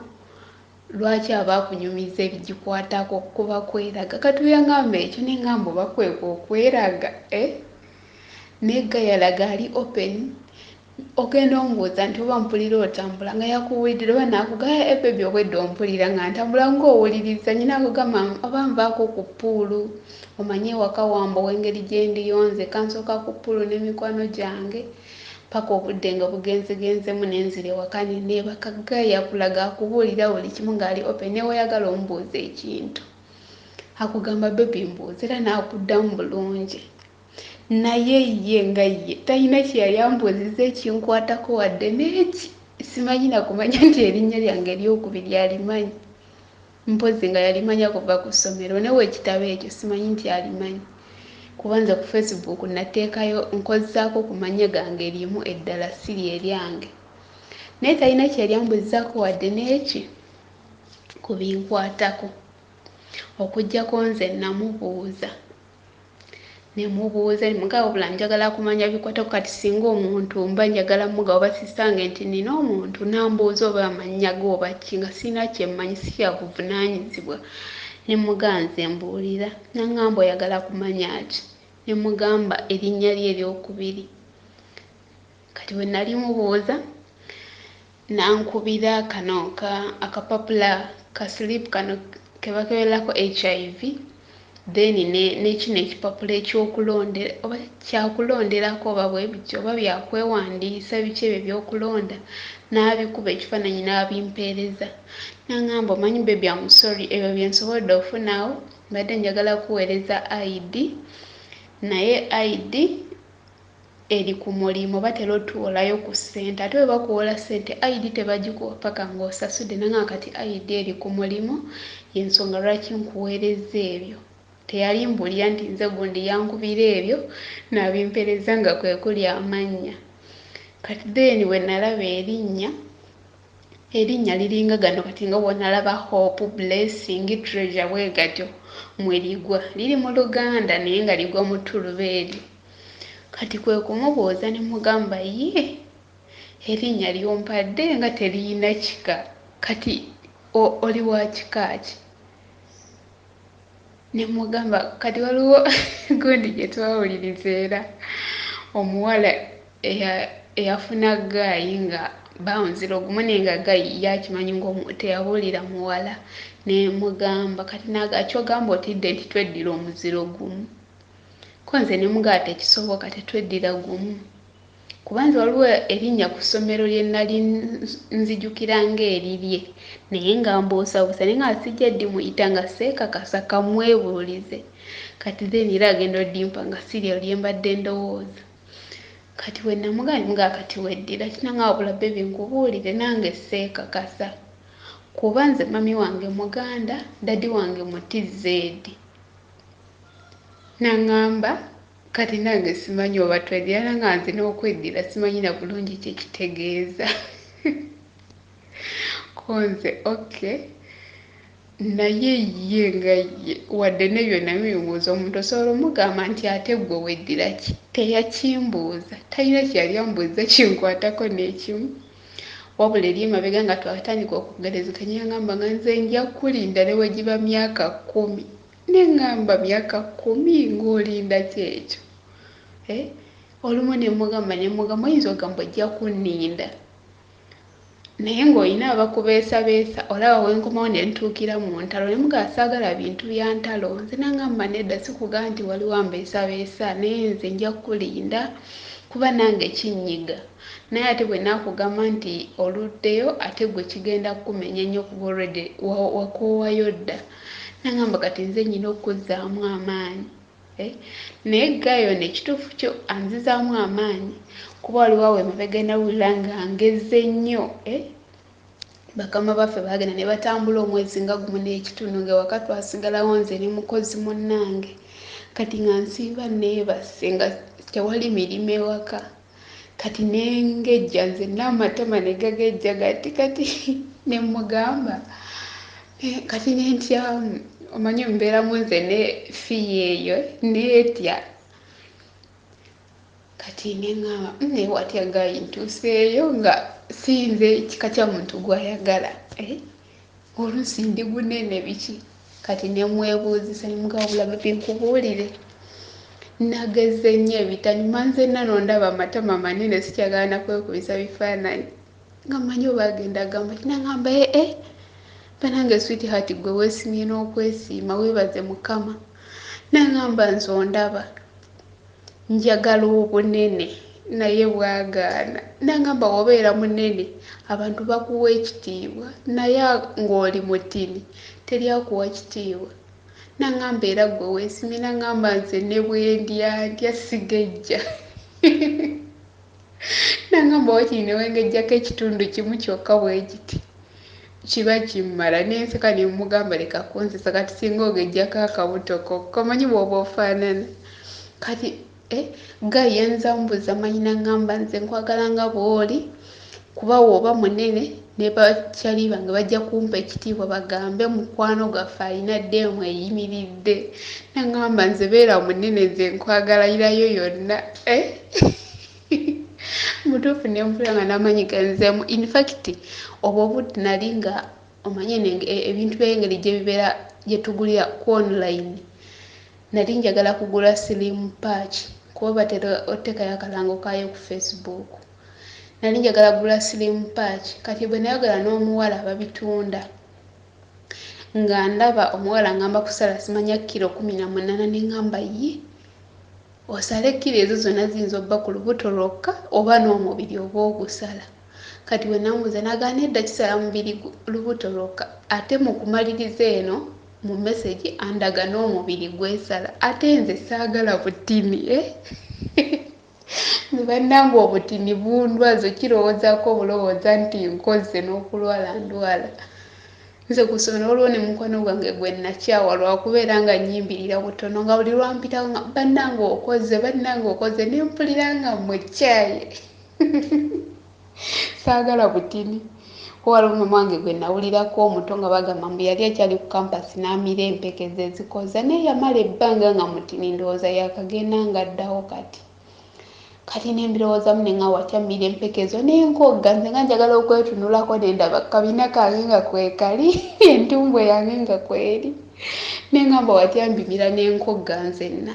lwaki abaakunyumiza ebigikwatako kuba kweraga kati uyaŋŋamba ekyo neŋŋamba oba kweka okweraga naye gayalaga ali open ogenda omubuuza nti oba mpulira otambula nga yakuwulidde oba naakugaya ebebi obwedde ompulira nga ntambula ng'owuliriza nyina akugamba oba nvaako ku puulu omanye ewaka wamba ow'engeri gye ndiyonze kansooka ku puulu n'emikwano gyange paka obudde nga bugenzegenzemu n'enzira ewaka neneebaka gaya akulaga akubuulira buli kimu ng'ali open neweyagala omubuuza ekintu akugamba bebi mbuuza era naakuddamu bulungi naye ye nga ye talina kyeyali ambuuziza ekinkwatako wadde n'eki simanyi nakumanya nti erinnya lyange eryokubiri alimanyi mpozi nga yalimanya kuva ku ssomero newe ekitabo ekyo simanyi nti alimanyi kubanza ku Facebook nateekayo nkozaako ku manya gange erimu eddala siri eryange naye talina kyeyali ambuuzizaako wadde n'eki ku binkwatako okuggyako nze namubuuza nemubuuza mugabo bula njagala kumanya bikwatako kati singa omuntu mba njagala mugabo oba sisange nti nina omuntu nambuuza oba amannya ge oba ki nga sirina kyemmanyi sikyabuvunaanyizibwa nemuganze mbuulira nangamba oyagala kumanya ki nemugamba erinnya lye eryokubiri kati we nali mubuuza nankubira kano akapapula ka slip kano kebakeberako HIV then n'ekino ekipapula ekyokulondera oba kyakulonderako oba bwe bityo oba byakwewandiisa biki ebyo ebyokulonda n'abikuba ekifaananyi n'abimpeereza nangamba omanyi bebi I'm sorry ebyo byensobodde ofunawo mbadde njagala kuweereza ID naye ID eri ku mulimu batera otuwolayo ku ssente ate bwe bakuwola ssente ID tebagikuwa paka ng'osasudde nanga kati ID eri ku mulimu y'ensonga lwaki nkuweereza ebyo teyali mbulira nti nze gundi yankubira ebyo n'abimpereza nga kwe kuli amannya kati then we nalaba erinnya liringa gano kati nga bw'onalaba Hope Blessing Treasure bwe gatyo mwerigwa liri mu Luganda naye nga ligwa mu Tulubeeri kati kwe kumubuuza ne mugamba ye erinnya lyompadde nga teriyina kika kati oli wa kika ki nemugamba kati waliwo gundi gye twawuliriza era omuwala eyafuna gaayi nga bawunzira ogumu naye nga gaayi yakimanyi teyabuulira muwala nemugamba kati nakyogamba otidde nti tweddira omuziro gumu ko nze nemugamba tekisoboka tetweddira gumu kubanza waliwo erinnya ku ssomero lye nali nzijukira ng'erirye naye nga mbuusabuusa naye nga sijja ddi muyita nga seekakasa kamwebuulize kati then era agenda oddimpa nga siryo lye mbadde ndowooza kati we namugamba kati weddira kinanga wabula bebi nkubuulire nange seekakasa kuba nze mami wange Muganda dadi wange Mutizedi nangamba kati nange simanyi oba tweddira nanga nze n'okweddira simanyi na bulungi kyekitegeeza konze okay naye ye nga ye wadde nebyo nabimubuuza omuntu osobola omugamba nti ate gwe weddira ki teyakimbuuza talina kyeyali ambuuza kinkwatako n'ekimu wabula eri emabega nga twatandika okugerezekanya yangamba nga nze nja kulinda ne wegiba myaka 10 nengamba myaka 10 ng'olinda kyekyo olumu nemugamba oyinza ogamba ojja kunninda naye ng'olina abakubeesabeesa olaba wenkomawo ne ntuukira mu ntalo nemugamba saagala bintu bya ntalo nze nangamba nedda sikugamba nti wali wambeesabeesa naye nze nja kulinda kuba nange kinyiga naye ate bwe naakugamba nti oluddeyo ate gwe kigenda kukumenya nnyo kuba already wakoowayo dda nangamba kati nze nnyina okuzzaamu amaanyi naye gaayo nekituufu kyo anzizaamu amaanyi kuba waliwo awo emabega nawulira nga ngeze nnyo bakama baffe baagenda ne batambula omwezi nga gumu n'ekitundu ng'ewaka twasigalawo nze ne mukozi munnange kati nga nsiiba neebase nga tewali mirimu ewaka kati nengejja nze n'amatama ne gagejja kati nemugamba kati nentyamu omanyi mbeeramu nze ne fiye eyo neetya kati neŋŋamba naye watya gaayi ntuuseeyo nga sinze kika kya muntu gw'ayagala oluusi ndi gunene biki kati nemwebuuzisa nemugaba bulabe binkubuulire nageze nnyo ebitanyuma nze nano ndaba amatama manene sikyagala nakwekubisa bifaananyi nga manyi oba agenda agamba nagamba banange sweetheart gwe weesimye n'okwesiima weebaze mukama nagamba nze ondaba njagala obunene naye bwagaana nagamba wobeera munene abantu bakuwa ekitiibwa naye ng'oli mutini teri akuwa kitiibwa nagamba era gwe weesimye nagamba nze ne bwendya sigejja nagamba wakiri ne wengejjako ekitundu kimu kyokka bwe kiti kiba kimmala nenseka ne mugamba leka kunzisa kati singa ogejjako akabutoko kamanyi bw'oba ofaanana kati gayinza mbuza manyi nagamba nze nkwagala nga bw'oli kuba wooba munene ne bakyali bange bajja kumpa ekitiibwa bagambe mukwano gwaffe alina ddeemu eyimiridde nagamba nze beera munene nze nkwagalirayo yonna mutuufu ne mpula nga n'amanyi ganzeemu in fact obwo obudde nali nga omanye ebintu by'engeri gye bibeera gye tugulira ku online nali njagala kugula slim patch kuba batera oteekayo akalango kaayo ku Facebook nali njagala kugula slim patch kati bwe nayagala n'omuwala babitunda nga ndaba omuwala ngamba kusala simanya kilo 18 neŋŋamba ye osale kilo ezo zonna ziyinza obba ku lubuto lwokka oba n'omubiri oba ogusala kati bwe namubuuza nagaana edda kisala mubiri lubuto lwokka ate mu kumaliriza eno mu message andaga n'omubiri gwesala ate nze saagala butini bannange obutini bundwazo kirowoozaako obulowooza nti nkoze n'okulwala ndwala nze ku ssomero waliwo ne mukwano gwange gwe nakyawa lwakubeera nga nyimbirira butono nga buli lwampitawo nga bannange okoze ne mpulira nga mukyaye saagala butini waliwo mama wange gwe nawulirako omuto nga bagamba mbu yali akyali ku kampasi n'amira empeke ze zikoza naye yamala ebbanga nga mutini ndowooza yakagenda nga ddawo kati nembirowoozamu ne nga watyamira empeke ezo n'enkogga nze nga njagala okwetunulako nendaba kabina kange nga kwekali entumbwe yange nga kweri nengamba watyambimira n'enkogga nzenna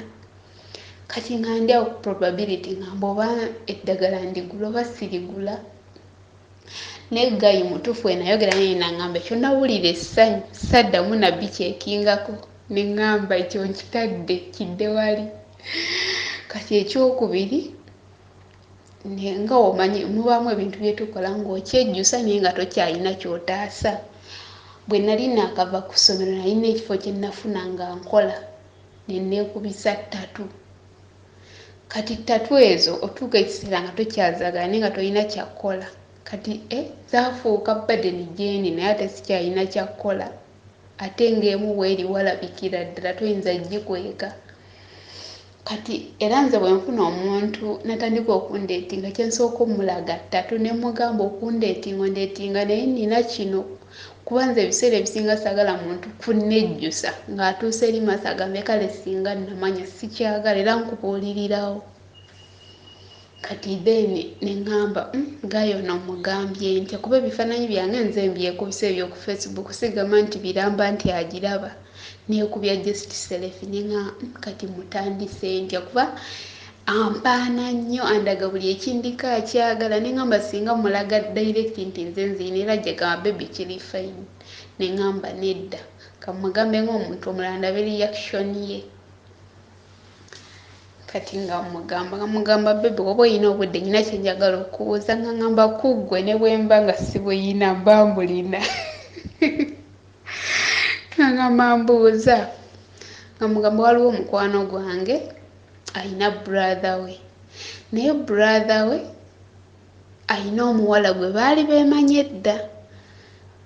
kati nga ndi awo probability ngamba oba eddagala ndigula oba sirigula naye gayi mutuufu enayogera naye nangamba ekyo nawulira essanyu saddamu nabbi kyekingako neŋŋamba ekyo nkitadde kidde wali kati ekyokubiri nga omanyi mubaamu ebintu bye tukola ng'okyejjusa naye nga tokyalina ky'otaasa bwe nali naakava ku ssomero nalina ekifo kye nnafuna nga nkola ne neekubisa ttatu kati ttatu ezo otuuka ekiseera nga tokyazaagala naye nga tolina kyakkola kati zaafuuka badeni gyendi naye ate sikyalina kyakkola ate ng'emu bweri walabikira ddala toyinza gikweka kati era nze bwe nfuna omuntu natandika okundeetinga kyensooka omulaga ttatu ne mugamba okundeetinga naye nina kino kuba nze ebiseera ebisinga saagala muntu kunnejjusa ng'atuuse eri maaso agambe kale singa namanya sikyagala era nkubuulirirawo kati then neŋŋamba gayo nomugambye ntya kuba ebifaananyi byange nze mbyekubisa ebyo ku Facebook sigamba nti biramba nti agiraba neekubya just self nenga kati mutandise ntya kuba ampaana nnyo andaga buli ekindika akyagala neŋŋamba singa mulaga direct nti nze nziina era gyegamba bebi kiri fine neŋŋamba nedda kamugambe ng'omuntu omulala ndabe reaction ye kati nga mugamba bebe oba oyina obudde nyina kyenjagala okubuuza nga ngamba kuggwe ne bwemba nga si bweyina mba mbulina ngamba mbuuza nga mugamba waliwo omukwano gwange ayina brother we naye brother we ayina omuwala gwe baali beemanye dda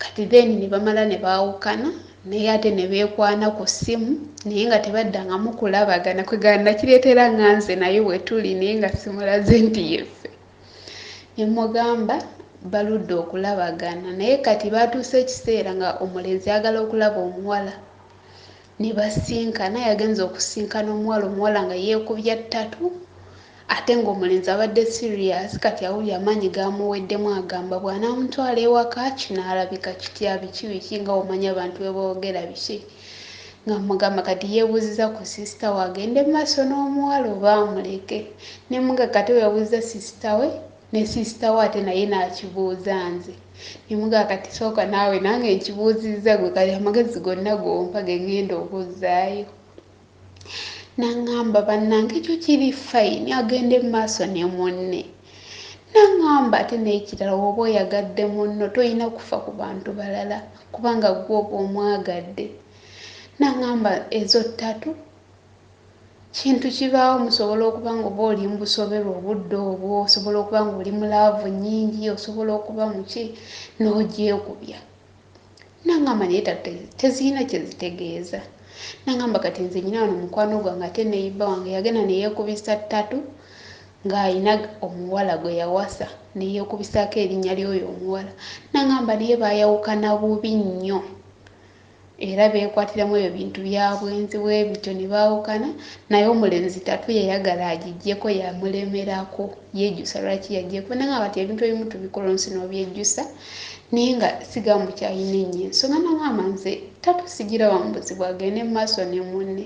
kati then ne bamala ne baawukana naye ate ne beekwana ku ssimu naye nga tebaddangamu kulabagana kwegana kireetera nga nze naye bwe tuli naye nga simulaze nti yeffe ne mugamba baludde okulabagana naye kati baatuuse ekiseera nga omulenzi ayagala okulaba omuwala ne basinkana yagenza okusinkana omuwala nga yeekubya ttatu ate ng'omulenzi abadde serious kati awulira amaanyi gamuweddemu agamba bw'anaamutwala ewaka kinaalabika kitya biki nga omanya abantu bwe boogera biki nga mugamba kati yeebuuziza ku sisita we agende maaso n'omuwala oba amuleke. Ne muga kati weebuuziza sisita we ne sisita we ate naye n'akibuuza nze. Ne muga kati sooka naawe nange nkibuuzizza gwe kati amagezi gonna gompa ge ngenda okuzzaayo. N'aŋŋamba bannange ekyo kiri fayini agende mu maaso ne munne. N'aŋŋamba ate n'ekirala oba oyagadde munno toyina kufa ku bantu balala kubanga gwe oba omwagadde. N'aŋŋamba ezo ttatu kintu kibaawo musobola okuba nga oba oli mu busobera obudde obwo, osobola okuba nga oli mu laavu nnyingi, osobola okuba muki n'ogyekubya. N'aŋŋamba naye tezirina kye zitegeeza. N'aŋŋamba kati nze nyina wano mukwano gwange ate neiba wange yagenda ne yeekubisa ttatu ng'ayina omuwala gwe yawasa ne yeekubisaako erinnya ly'oyo omuwala. N'aŋŋamba naye baayawukana bubi nnyo era beekwatiramu ebyo bintu bya bwenzi bwe bityo ne baawukana, naye omulenzi ttatu yayagala agiggyeko yamulemerako yeejjusa lwaki yaggyeko. N'aŋŋamba ti ebintu ebimu tubikola nsi n'obyejjusa naye nga sigamba mukyalina ennyo ensonga. N'aŋŋamba nze ttatu sigiraba mu buzibu agende mu maaso ne munne.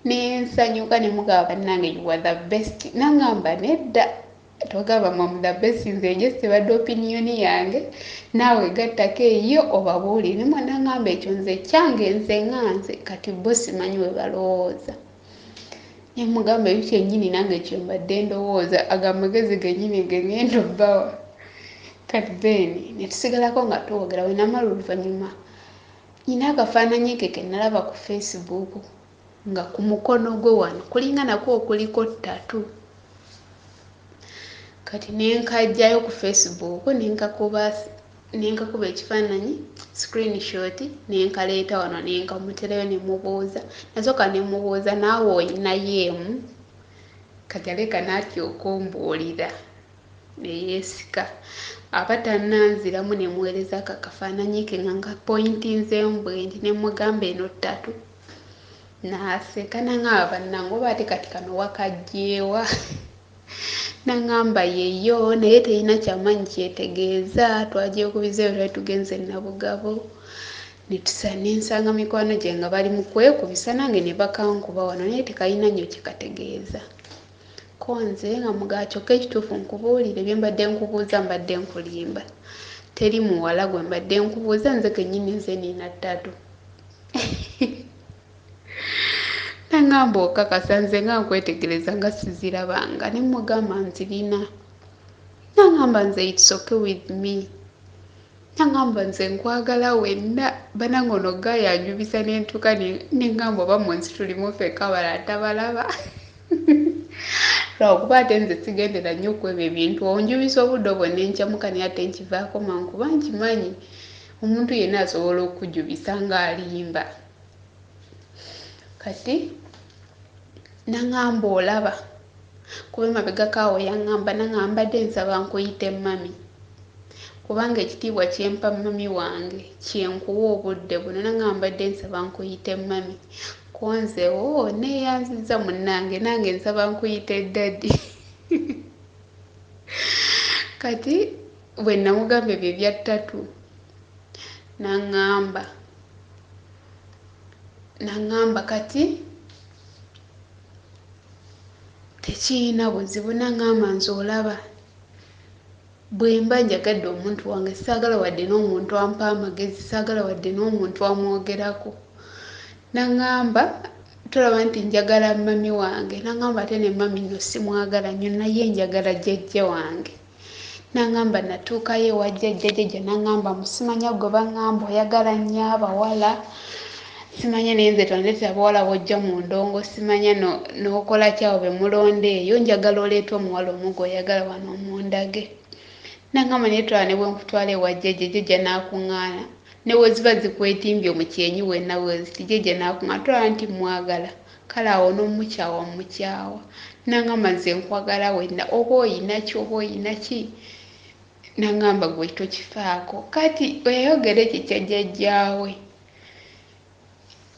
N'ensanyuka ne mugamba bannange you are the best. N'aŋŋamba nedda togamba mwamu the best nze nje sibadde opiniyoni yange naawe gattako eyo obabuulire. N'aŋŋamba ekyo nze kyange nze ŋŋanze kati bo simanyi we balowooza. Ne mugamba ebyo kyennyini nange ekyo mbadde ndowooza agamagezi gennyini ge ngenda obbawa. Kati then ne tusigalako nga twogera we namala oluvannyuma nyina akafaananyi ke ke nalaba ku Facebook nga ku mukono gwe wano kulinga nakwo okuliko ttatu. Kati ne nkajjayo ku Facebook ne nkakuba ekifaananyi screenshot ne nkaleeta wano ne nkamuterayo ne mubuuza. Nasooka ne mubuuza naawe oyinayo emu? Kati aleka n'atya okumbuulira ne yeesika. Aba tannanziramu ne muweereza ako akafaananyi ke nga nkapointinzeemu bwe nti ne mugamba eno ttatu. N'aseka n'aŋŋamba bannange oba ate kati kano wakaggyeewa. N'aŋŋamba yeyo naye terina kyamaanyi kyetegeeza twagyekubiza eyo twali tugenze Nabugabo ne nsanga mikwano gye nga bali mu kwekubisa nange ne bakankuba wano naye tekalina nnyo kyekategeeza. Ko nze nga mugakyokka ekituufu nkubuulire bye mbadde nkubuuza mbadde nkulimba. Teri muwala gwe mbadde nkubuuza nze kennyini nze nina ttatu. N'aŋŋamba okakasa nze nga nkwetegereza nga sizirabanga ne mugamba nzirina. N'aŋŋamba nze it's okay with me. N'aŋŋamba nze nkwagala wenna banange ono gaaya anjubisa n'entuka ne ŋŋamba oba mu nsi tulimu ffekka bala tabalaba. Lwakuba ate nze sigendera nnyo ku ebyo ebintu onjubisa obudde obwo ne nkyamuka naye ate nkivaako mankuba nkimanyi omuntu yenna asobola okujubisa ng'alimba. Kati n'aŋŋamba olaba kuba emabegako awo yaŋŋamba n'aŋŋamba mbadde nsaba nkuyite mami kubanga ekitiibwa kyempa mami wange kyenkuwa obudde buno. N'aŋŋamba mbadde nsaba nkuyite mami ko nze neeyanziza munnange nange nsaba nkuyite ddaddi. Kati bwe namugamba ebyo ebya ttatu n'aŋŋamba kati tekirina buzibu. N'aŋŋamba nze olaba bwe mba njagadde omuntu wange saagala wadde n'omuntu ampa amagezi, saagala wadde n'omuntu amwogerako. N'aŋŋamba tolaba nti njagala mami wange. N'aŋŋamba ate ne mami nno simwagala nnyo naye njagala jjajja wange. N'aŋŋamba natuukayo ewa jjajja n'aŋŋamba musimanya gwe baŋŋamba oyagala nnyo abawala. Simanya naye nze tondeetera abawala bojja mu ndongo simanya n'okola kyawo be mulonda eyo njagala oleeta omuwala omu gweoyagala wano omundage. N'aŋŋamba naye tolaba ne bwe nkutwala ewa jjajja n'akuŋŋaana ne we ziba zikwetimbye omukyenyi wenna weziti jjajja n'akuŋŋaana tolaba nti mwagala kale awo n'omukyawa omukyawa. N'aŋŋamba nze nkwagala wenna oba oyina ki oba oyina ki. N'aŋŋamba gwe tokifaako. Kati weyayogera ekyo kya jjajjaawe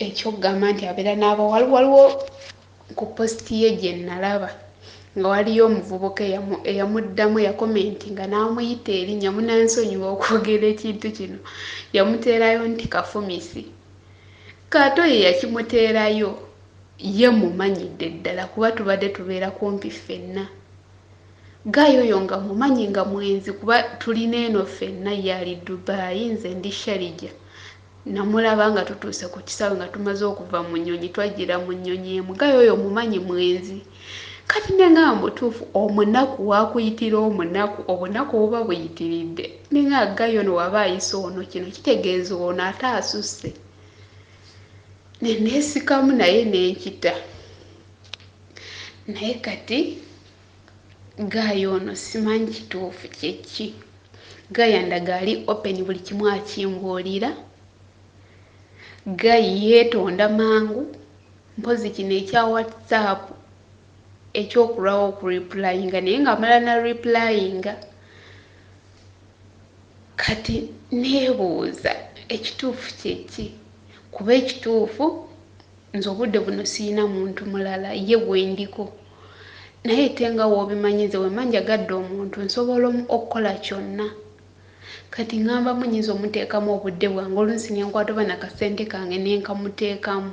ekyokugamba nti abeera n'abawala waliwo ku positi ye gye nalaba nga waliyo omuvubuka eyamuddamu yakomenti nga n'amuyita erinnya munansonyiwa okwogera ekintu kino yamuteerayo nti kafumisi. Kaato ye yakimuteerayo ye mumanyidde ddala kuba tubadde tubeera kumpi ffenna. Gaayo oyo nga mumanyi nga mwenzi kuba tulina eno ffenna yali Dubai, nze ndi Sharija. Namulaba nga tutuuse ku kisaawe nga tumaze okuva mu nnyonyi twajjira mu nnyonyi emu. Gaayo oyo mumanyi mwenzi. Kati nenga mutuufu omunaku wakuyitira omunaku obunaku obuba buyitiridde. Nenga Gaayo ono waba ayise ono kino kitegeeza ono ate asusse. Neneesikamu naye n'enkita. Naye kati Gaayo ono simanyi kituufu kyeki. Gaayo andaga ali open buli kimu akimbuulira. Gaayo yeetonda mangu mpozi kino ekya WhatsApp ekyokulwawo okureplyinga naye nga amala na replyinga. Kati neebuuza ekituufu kyeki kuba ekituufu nze obudde buno siyina muntu mulala ye gwendiko. Naye ate nga w'obimanyize bwe manjagadde omuntu nsobola okukola kyonna. Kati ngamba munyinza omuteekamu obudde bwange oluusi nenkwata oba nakasente kange nenkamuteekamu.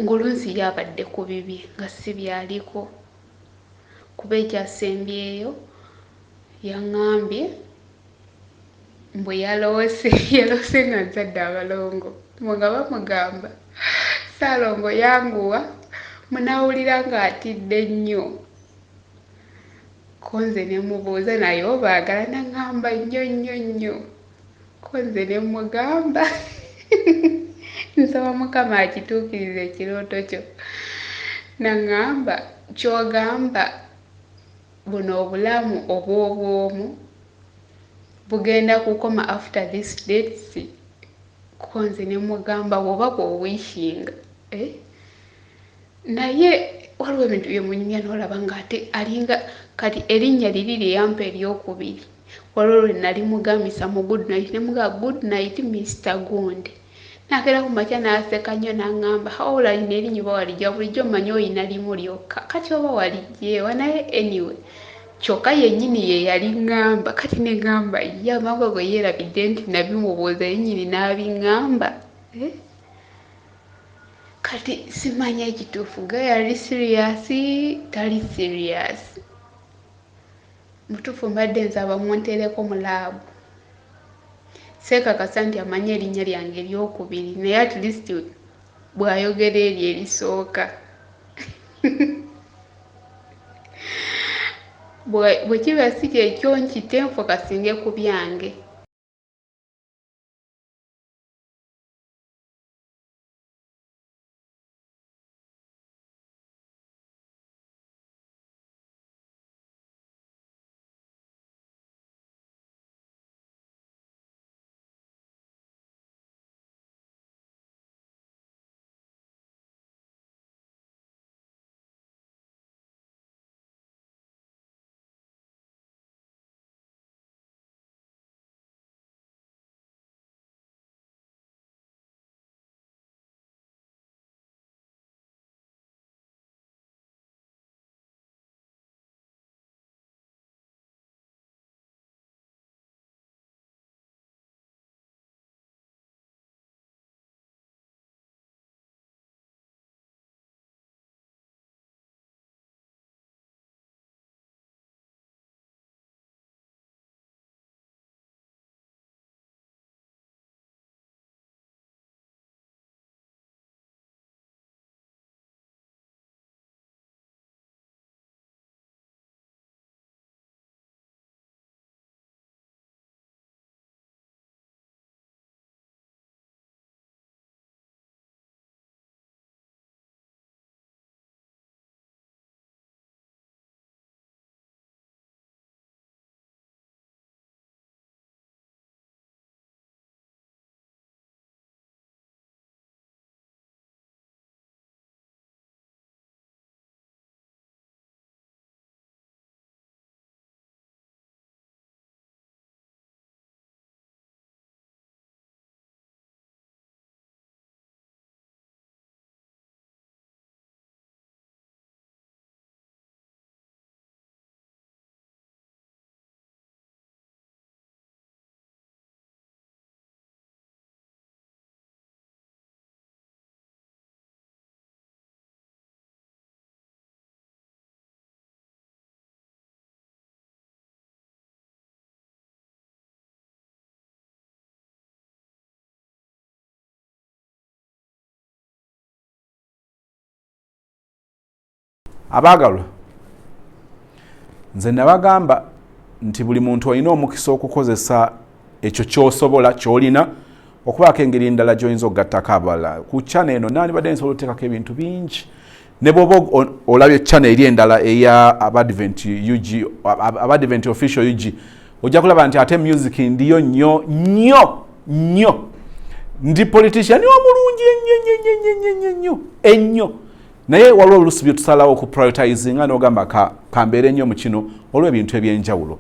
Ng'oluusi yabadde ku bibye nga si byaliko. Kuba ekyasembyeyo yaŋŋambye mbwe yaloose nga nzadde abalongo. Nga bamugamba Ssaalongo yanguwa munaawulira ng'atidde nnyo. Ko nze ne mubuuza naye obaagala naŋŋamba nnyo. Ko nze ne mugamba nsaba Mukama akituukirize ekirooto kyo. Naŋŋamba ky'ogamba buno obulamu obw'obwomu bugenda kukoma after this dates. Ko nze ne mugamba bw'oba bw'owishinga. Naye waliwo ebintu bye munyumya n'olaba ng'ate alinga kati erinnya liri lye yampa eryokubiri. Waliwo lwe nali mugambisa mu good night ne mugamba good night Mr. Gundi. Nakeera ku makya n'aseka nnyo n'aŋŋamba hawula lino erinnya oba walijja bulijjo mmanyi oyina limu lyokka kati oba walijjeewa naye anyway kyokka yennyini ye yali ŋŋamba. Kati ne ŋŋamba ye amanga gwe yeerabidde nti nabimubuuza yennyini n'abiŋŋamba. Kati simanya ekituufu Gaayo ali serious tali serious. Mutuufu mbadde nsaba munteereko mu laabu. Seekakasa nti amanyi erinnya lyange eryokubiri naye at least bw'ayogera eryo erisooka. Bwe kiba si kyekyo nkite nfokasinge ku byange. Abaagalwa, nze nabagamba nti buli muntu olina omukisa okukozesa ekyo ky'osobola ky'olina okubaako engeri endala gy'oyinza okugattako abalala. Ku channel eno naani badde nsobola okuteekako ebintu bingi. Ne bw'oba olabye channel eri endala eya Abadvent Official UG, ojja kulaba nti ate music ndiyo nnyo. Ndi politician omulungi ennyo. Naye waliwo oluusi bye tusalawo oku prioritizinga n'ogamba kambeere ennyo mu kino olw'ebintu eby'enjawulo.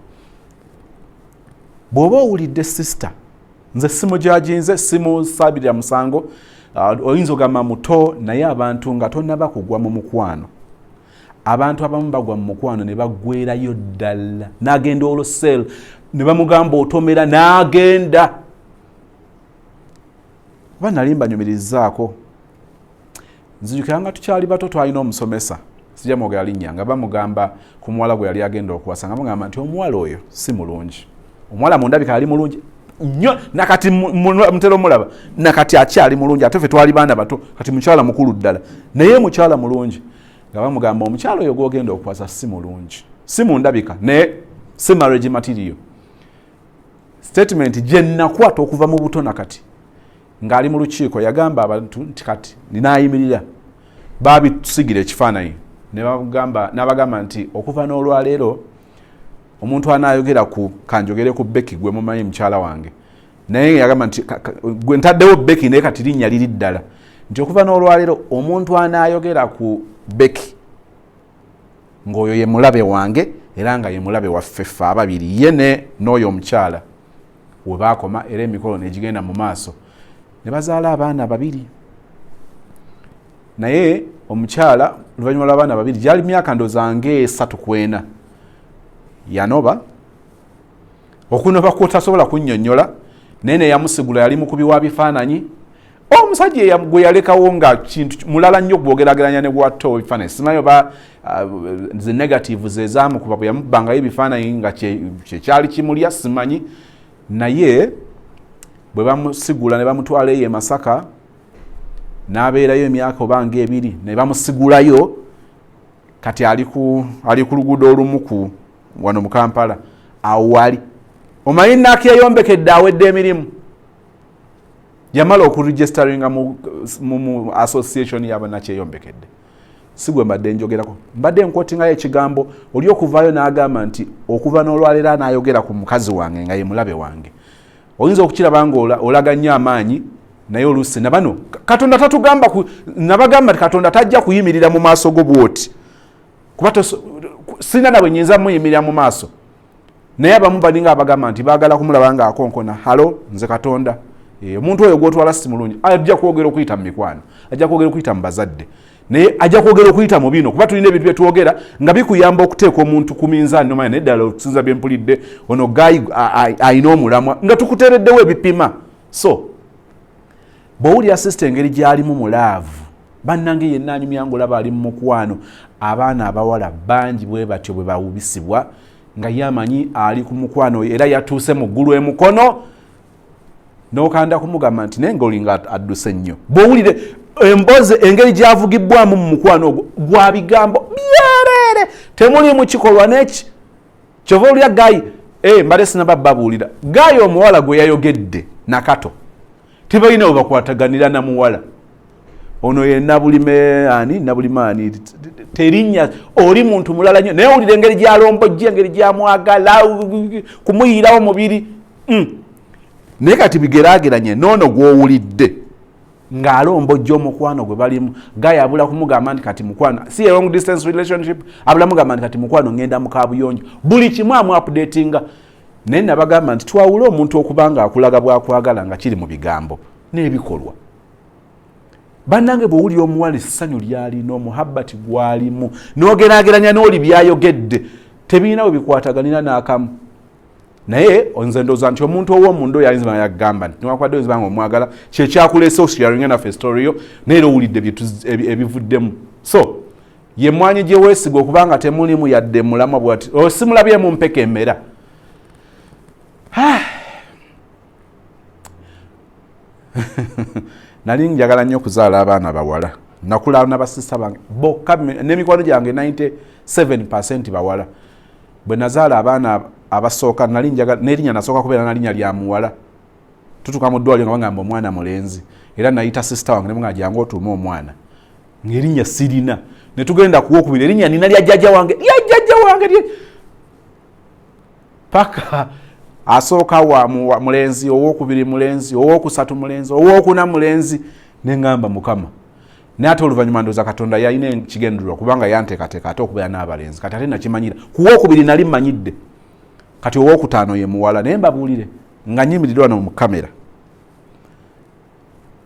Bw'oba owulidde sister, nze simujajinze, simusaabirira musango, oyinza ogamba muto, naye abantu nga tonnaba kugwa mu mukwano. Abantu abamu bagwa mu mukwano ne baggwerayo ddala, n'agenda olosel ne bamugamba otomera n'agenda. Oba nali mbanyumirizaako, nzijukira nga tukyali bato twalina omusomesa, sijja mwogera linnya, nga bamugamba ku muwala gwe yali agenda okuwasa, nga bamugamba nti omuwala oyo si mulungi. Omuwala mu ndabika ali mulungi nnyo, nakati mutera omulaba, nakati akyali mulungi, ate ffe twali baana bato, kati mukyala mukulu ddala, naye mukyala mulungi. Nga bamugamba omukyala oyo gw'ogenda okuwasa si mulungi, si mu ndabika, naye si marriage material. Statement gye nakwata okuva mu buto nakati, ng'ali mu lukiiko yagamba abantu nti kati ninaayimirira, baabitusigira ekifaananyi, n'abagamba nti okuva n'olwaleero omuntu anaayogera ku kanjogere ku Becky gwe mumanyi mukyala wange, naye yagamba nti gwe ntaddewo Becky naye kati linnya liri ddala, nti okuva n'olwaleero omuntu anaayogera ku Becky ng'oyo ye mulabe wange era nga ye mulabe waffe ffe ababiri, ye n'oyo omukyala. We baakoma era emikolo negigenda mu maaso, ne bazaala abaana babiri. Naye omukyala oluvannyuma lw'abaana babiri gyali myaka ndooza nga 3-4 yanoba, okunoba kwotasobola kunnyonnyola, naye neyamusigula yali mukubi wa bifaananyi. Omusajja gwe yalekawo nga kintu mulala nnyo gwogerageranya ne gwatto ebifaananyi, simanyi oba ze negatives ezaamukuba bwe yamubbangayo ebifaananyi nga kyekyali kimulya, simanyi. Naye bwe bamusigula ne bamutwala eyo e Masaka, n'abeerayo emyaka oba nga 2, ne bamusigulayo, kati ali ku luguudo olumu ku wano mu Kampala awo wali. Omanyi naakeyombekedde awedde emirimu, yamala okuregisteringa mu association y'abanakyeyombekedde. Si gwe mbadde njogerako, mbadde nkwotingayo ekigambo oli okuvaayo n'agamba nti okuva n'olwaleero anaayogera ku mukazi wange nga ye mulabe wange. Oyinza okukiraba nga olaga nnyo amaanyi, naye oluusi na bano Katonda tatugamba nabagamba nti Katonda tajja kuyimirira mu maaso go bwoti, kuba sina nawe nyinza muyimirira mu maaso. Naye abamu balinga abagamba nti baagala kumulaba nga akonkona, halo nze Katonda, omuntu oyo gwotwala si mulungi, ajja kwogera okuyita mu mikwano, ajja kwogera okuyita mu bazadde, naye ajja kwogera okuyita mu bino, kuba tulina ebintu bye twogera nga bikuyamba okuteeka omuntu ku minzaani. Nomanya neddala okusinza bye mpulidde ono gayi ayina omulamwa nga tukuteereddewo ebipima. So bw'owulira sisita engeri gy'alimu mulaavu, bannange yenna anyumya ng'olaba ali mu mukwano, abaana abawala bangi bwe batyo bwe bawubisibwa nga yamanyi ali ku mukwano era yatuuse mu ggulu emukono, n'okanda kumugamba nti naye ng'olinga adduse nnyo. Bw'owulire emboze engeri gy'avugibwamu mu mukwano ogwo gwa bigambo byereere, temulimu kikolwa n'eki. Kyova olya Gayi, mbadde sinaba babuulira, Gayi omuwala gwe yayogedde Nakato, tebalina bwe bakwataganira na muwala ono ye Nabulimaani, terinnya oli muntu mulala nnyo, naye owulira engeri gy'alombojja, engeri gy'amwagala, kumuyirawo mubiri. Naye kati bigeraageranye n'ono gw'owulidde ng'alombojja omukwano gwe balimu. Gayi abula kumugamba nti kati mukwano, si a long distance relationship, abula mugamba nti kati mukwano ngenda mu kaabuyonjo, buli kimu amu-updatinga. Naye nabagamba nti twawule omuntu okuba nga akulaga bw'akwagala nga kiri mu bigambo n'ebikolwa. Bannange bw'owulira omuwala essanyu lyalina, omuhabbati gwalimu, n'ogeraageranya n'oli byayogedde, tebirina bwe bikwataganira n'akamu. Naye nze ndowooza nti omuntu ow'omundu oyo ayinza yagamba nti niwakwadde oyinza nga omwagala kyekyakuleese osharinga naffe story yo, naye era owulidde ebivuddemu. So ye mmwanyi gye weesiga okuba nga temulimu yadde mulamwa bwati simulabyemu mpeka emmera. Nali njagala nnyo okuzaala abaana bawala nakula n'abasista bange bokka n'emikwano gyange 97% bawala bwe nazaala abaana abasooka nali njaga n'erinnya nasooka kubeera nalinnya lya muwala tutuka mu ddwaliro nga bagamba omwana mulenzi era nayita sista wange ne jangu otuume omwana ng'erinnya sirina ne tugenda kuwokubiri erinnya nina lya jjajja wange paka asooka wa mulenzi owokubiri mulenzi owokusatu mulenzi owokuna mulenzi neŋŋamba mukama naye ate oluvannyuma ndowooza katonda yalina ekigendererwa kubanga yanteekateeka ate okubeera n'abalenzi kati ate nakimanyira ku wokubiri nali mmanyidde kati owokutaano ye muwala naye mbabuulire nga nyimirirwa wano mu kamera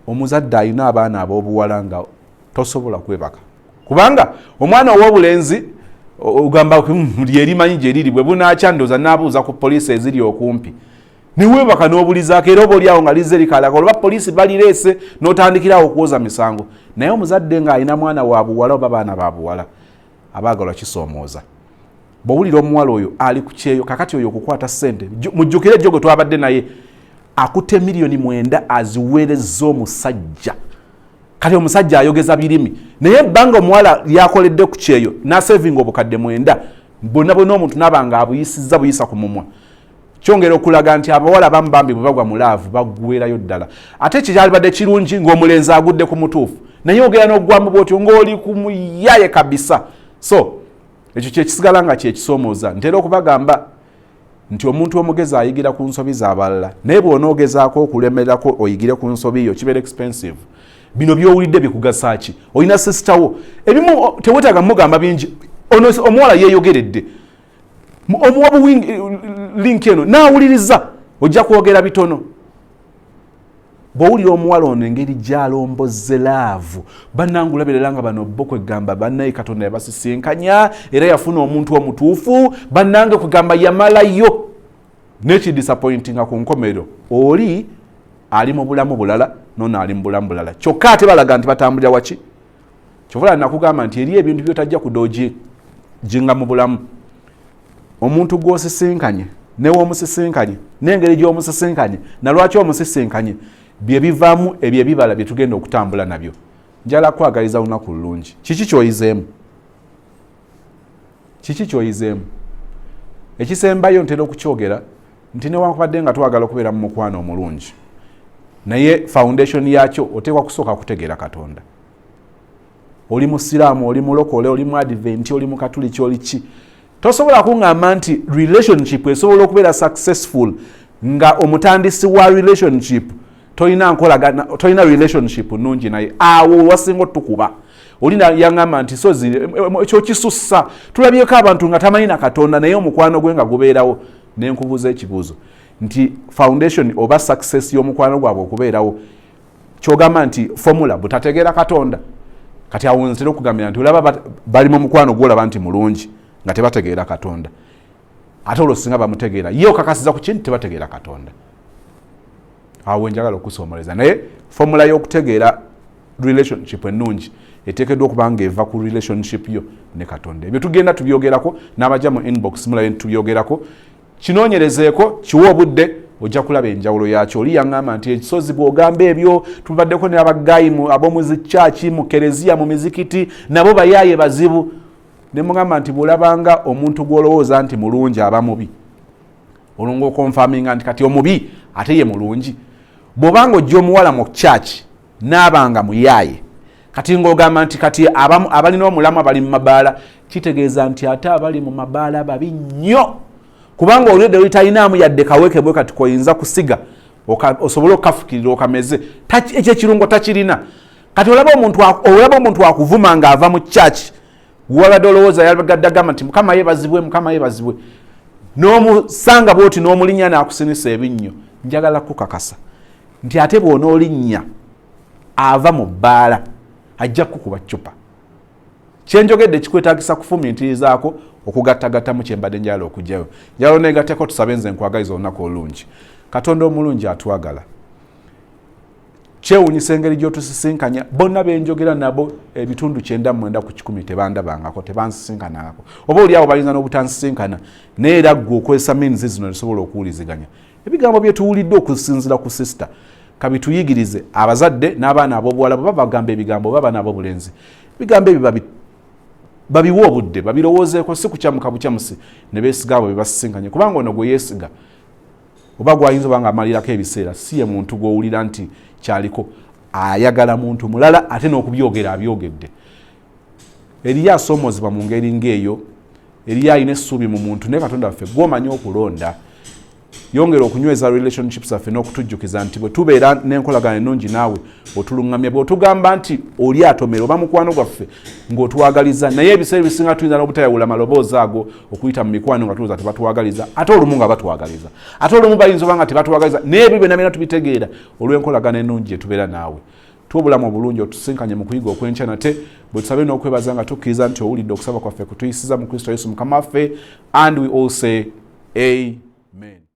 omuzadde alina abaana ab'obuwala nga tosobola kwebaka kubanga omwana ow'obulenzi ogamba lyerimanyi gye liri bwe bunakya ndowooza n'abuuza ku poliisi eziri okumpi niwebaka n'obulizaako era oba oliawo nga lize likalaga olwa poliisi balireese n'otandikirawo okwoza misango naye omuzadde ng'alina mwana wa buwala oba baana ba buwala abaagalwa kisoomooza bw'owulira omuwala oyo ali ku kyeyo kakati oyo okukwata ssente mujjukire ejjo gwe twabadde naye akutte $9,000,000 aziweereza omusajja kati omusajja ayogeza birimi naye ebbanga omuwala lyakoledde ku kyeyo n'asevinga obukadde 9 bonna omuntu n'abanga abuyisizza buyisa ku mumwa kyongera okulaga nti abawala bamubambi bwe bagwa mu laavu baggwerayo ddala ate ekyo kyalibadde kirungi ng'omulenzi agudde ku mutuufu naye ogera n'ogwamu bwotyo ng'oli ku muyaye kabisa so ekyo kyekisigala nga kyekisoomooza ntera okubagamba nti omuntu omugezi ayigira ku nsobi z'abalala naye bw'onoogezaako okulemererako oyigire ku nsobi yo kibeera expensive bino byowulidde bikugasa ki olina sisitawo ebimu tewetaaga mugamba bingi omuwala yeeyogeredde omuwa link eno naawuliriza ojja kwogera bitono bw'owulira omuwala ono engeri gy'alomboze laavu bannangulaberera nga bano bo kwegamba bannaye katonda yabasisinkanya era yafuna omuntu omutuufu bannange kwegamba yamalayo n'ekidisappointinga ku nkomerero oli ali mu bulamu bulala nono ali mu bulamu bulala kyokka ate balaga nti batambulira waki kyovula nakugamba nti eri ebintu byotajja kudooji jinga mu bulamu omuntu gw'osisinkanye newomusisinkanye n'engeri gy'omusisinkanye nalwaki omusisinkanye bye bivaamu ebyo ebibala bye tugenda okutambula nabyo njala kwagaliza lunaku lulungi kiki kyoyizeemu ekisembayo ntera okukyogera nti newankubadde nga twagala okubeera mu mukwano omulungi naye foundation yakyo oteekwa kusooka kutegeera katonda oli musiraamu oli mulokole oli mu adventi oli mu katuliki oli ki tosobola kuŋŋamba nti relationship esobola okubeera successful nga omutandisi wa relationship tolina relationship nungi naye awo wasinga otukuba olina yaŋŋamba nti sozi ekyo kisussa tulabyeko abantu nga tamanyi na katonda naye omukwano gwe nga gubeerawo nenkubuuza ekibuuzo nti foundation oba success y'omukwano gwabwe okubeerawo kyogamba nti formula butategeera katonda kati awo nzitera okugambira nti olaba bali mu mukwano gwolaba nti mulungi nga tebategeera katonda ate olwo singa bamutegeera ye okakasiza ku kintu tebategeera katonda awo njagala okusoomooleza naye formula y'okutegeera relationship ennungi eteekeddwa okuba nga eva ku relationship yo ne katonda ebyo tugenda tubyogerako n'abajja mu inbox mulabe tubyogerako kinoonyerezeeko kiwe obudde ojja kulaba enjawulo yakyo oli yaŋŋamba nti ekisozi bw'ogamba ebyo tubaddeko ne abagayimu ab'omu zikyaki mu kereziya mu mizikiti nabo bayaaye bazibu ne mugamba nti bw'olabanga omuntu gw'olowooza nti mulungi aba mubi olwo okonfaminga nti kati omubi ate ye mulungi bw'obanga ojja omuwala mu kyaki n'abanga muyaaye kati ng'ogamba nti kati abalina omulamu abali mu mabaala kitegeeza nti ate abali mu mabaala babi nnyo kubanga olwedde lutalinamu yadde kaweke bwe kati koyinza kusiga osobole okukafukirira okameze ekyo ekirungo takirina kati olaba omuntu akuvuma ng'ava mu kyaki wabadde olowooza yabadde agamba nti mukama yebazibwe n'omusanga bwoti n'omulinnya n'akusinisa ebinnyo njagala kukakasa nti ate bw'onoolinnya ava mu bbaala ajja kukuba ccupa kyenjogedde kikwetaagisa kufumintirizaako okugattagattamu kyembadde njala okugyayo njala oneegatteko tusabe nze nkwagaliza olunaku olungi katonda omulungi atwagala kyewuunyisa engeri gy'otusisinkanya bonna benjogera nabo ebitundu 99 ku 100 tebandabangako tebansisinkanaako oba oli awo balinza n'obutansisinkana naye era ggwe okozesa means zino zisobola okuwuliziganya ebigambo bye tuwulidde okusinzira ku sisita kabituyigirize abazadde n'abaana ab'obuwala bwe bagamba ebigambo baba nabo bulenzi bigambo ebyo babiwa obudde babirowoozeeko si kukyamuka bukyamusi ne beesiga abo bebasisinkanye kubanga ono gwe yeesiga oba gwayinza oba nga amalirako ebiseera si ye muntu gw'owulira nti kyaliko ayagala muntu mulala ate n'okubyogera abyogedde eriyo asoomozebwa mu ngeri ng'eyo eriyo alina essuubi mu muntu naye Katonda waffe gw'omanyi okulonda yongera okunyweza relationships affe n'okutujjukiza nti bwe tubeera n'enkolagana ennungi naawe otuluŋŋamya bw'otugamba nti oli atomera oba mukwano gwaffe ng'otwagaliza naye ebiseera ebisinga tuyinza n'obutayawula maloboozi ago okuyita mu mikwano nga tulowooza tebatwagaliza ate olumu nga batwagaliza ate olumu bayinza oba nga tebatwagaliza naye ebyo byonna byonna tubitegeera olw'enkolagana ennungi gye tubeera naawe tuwa obulamu obulungi otusinkanye mu kuyiga okwenkya nate bwe tusabe n'okwebaza nga tukkiriza nti owulidde okusaba kwaffe kutuyisiza mu Kristo Yesu Mukama waffe and we all say amen.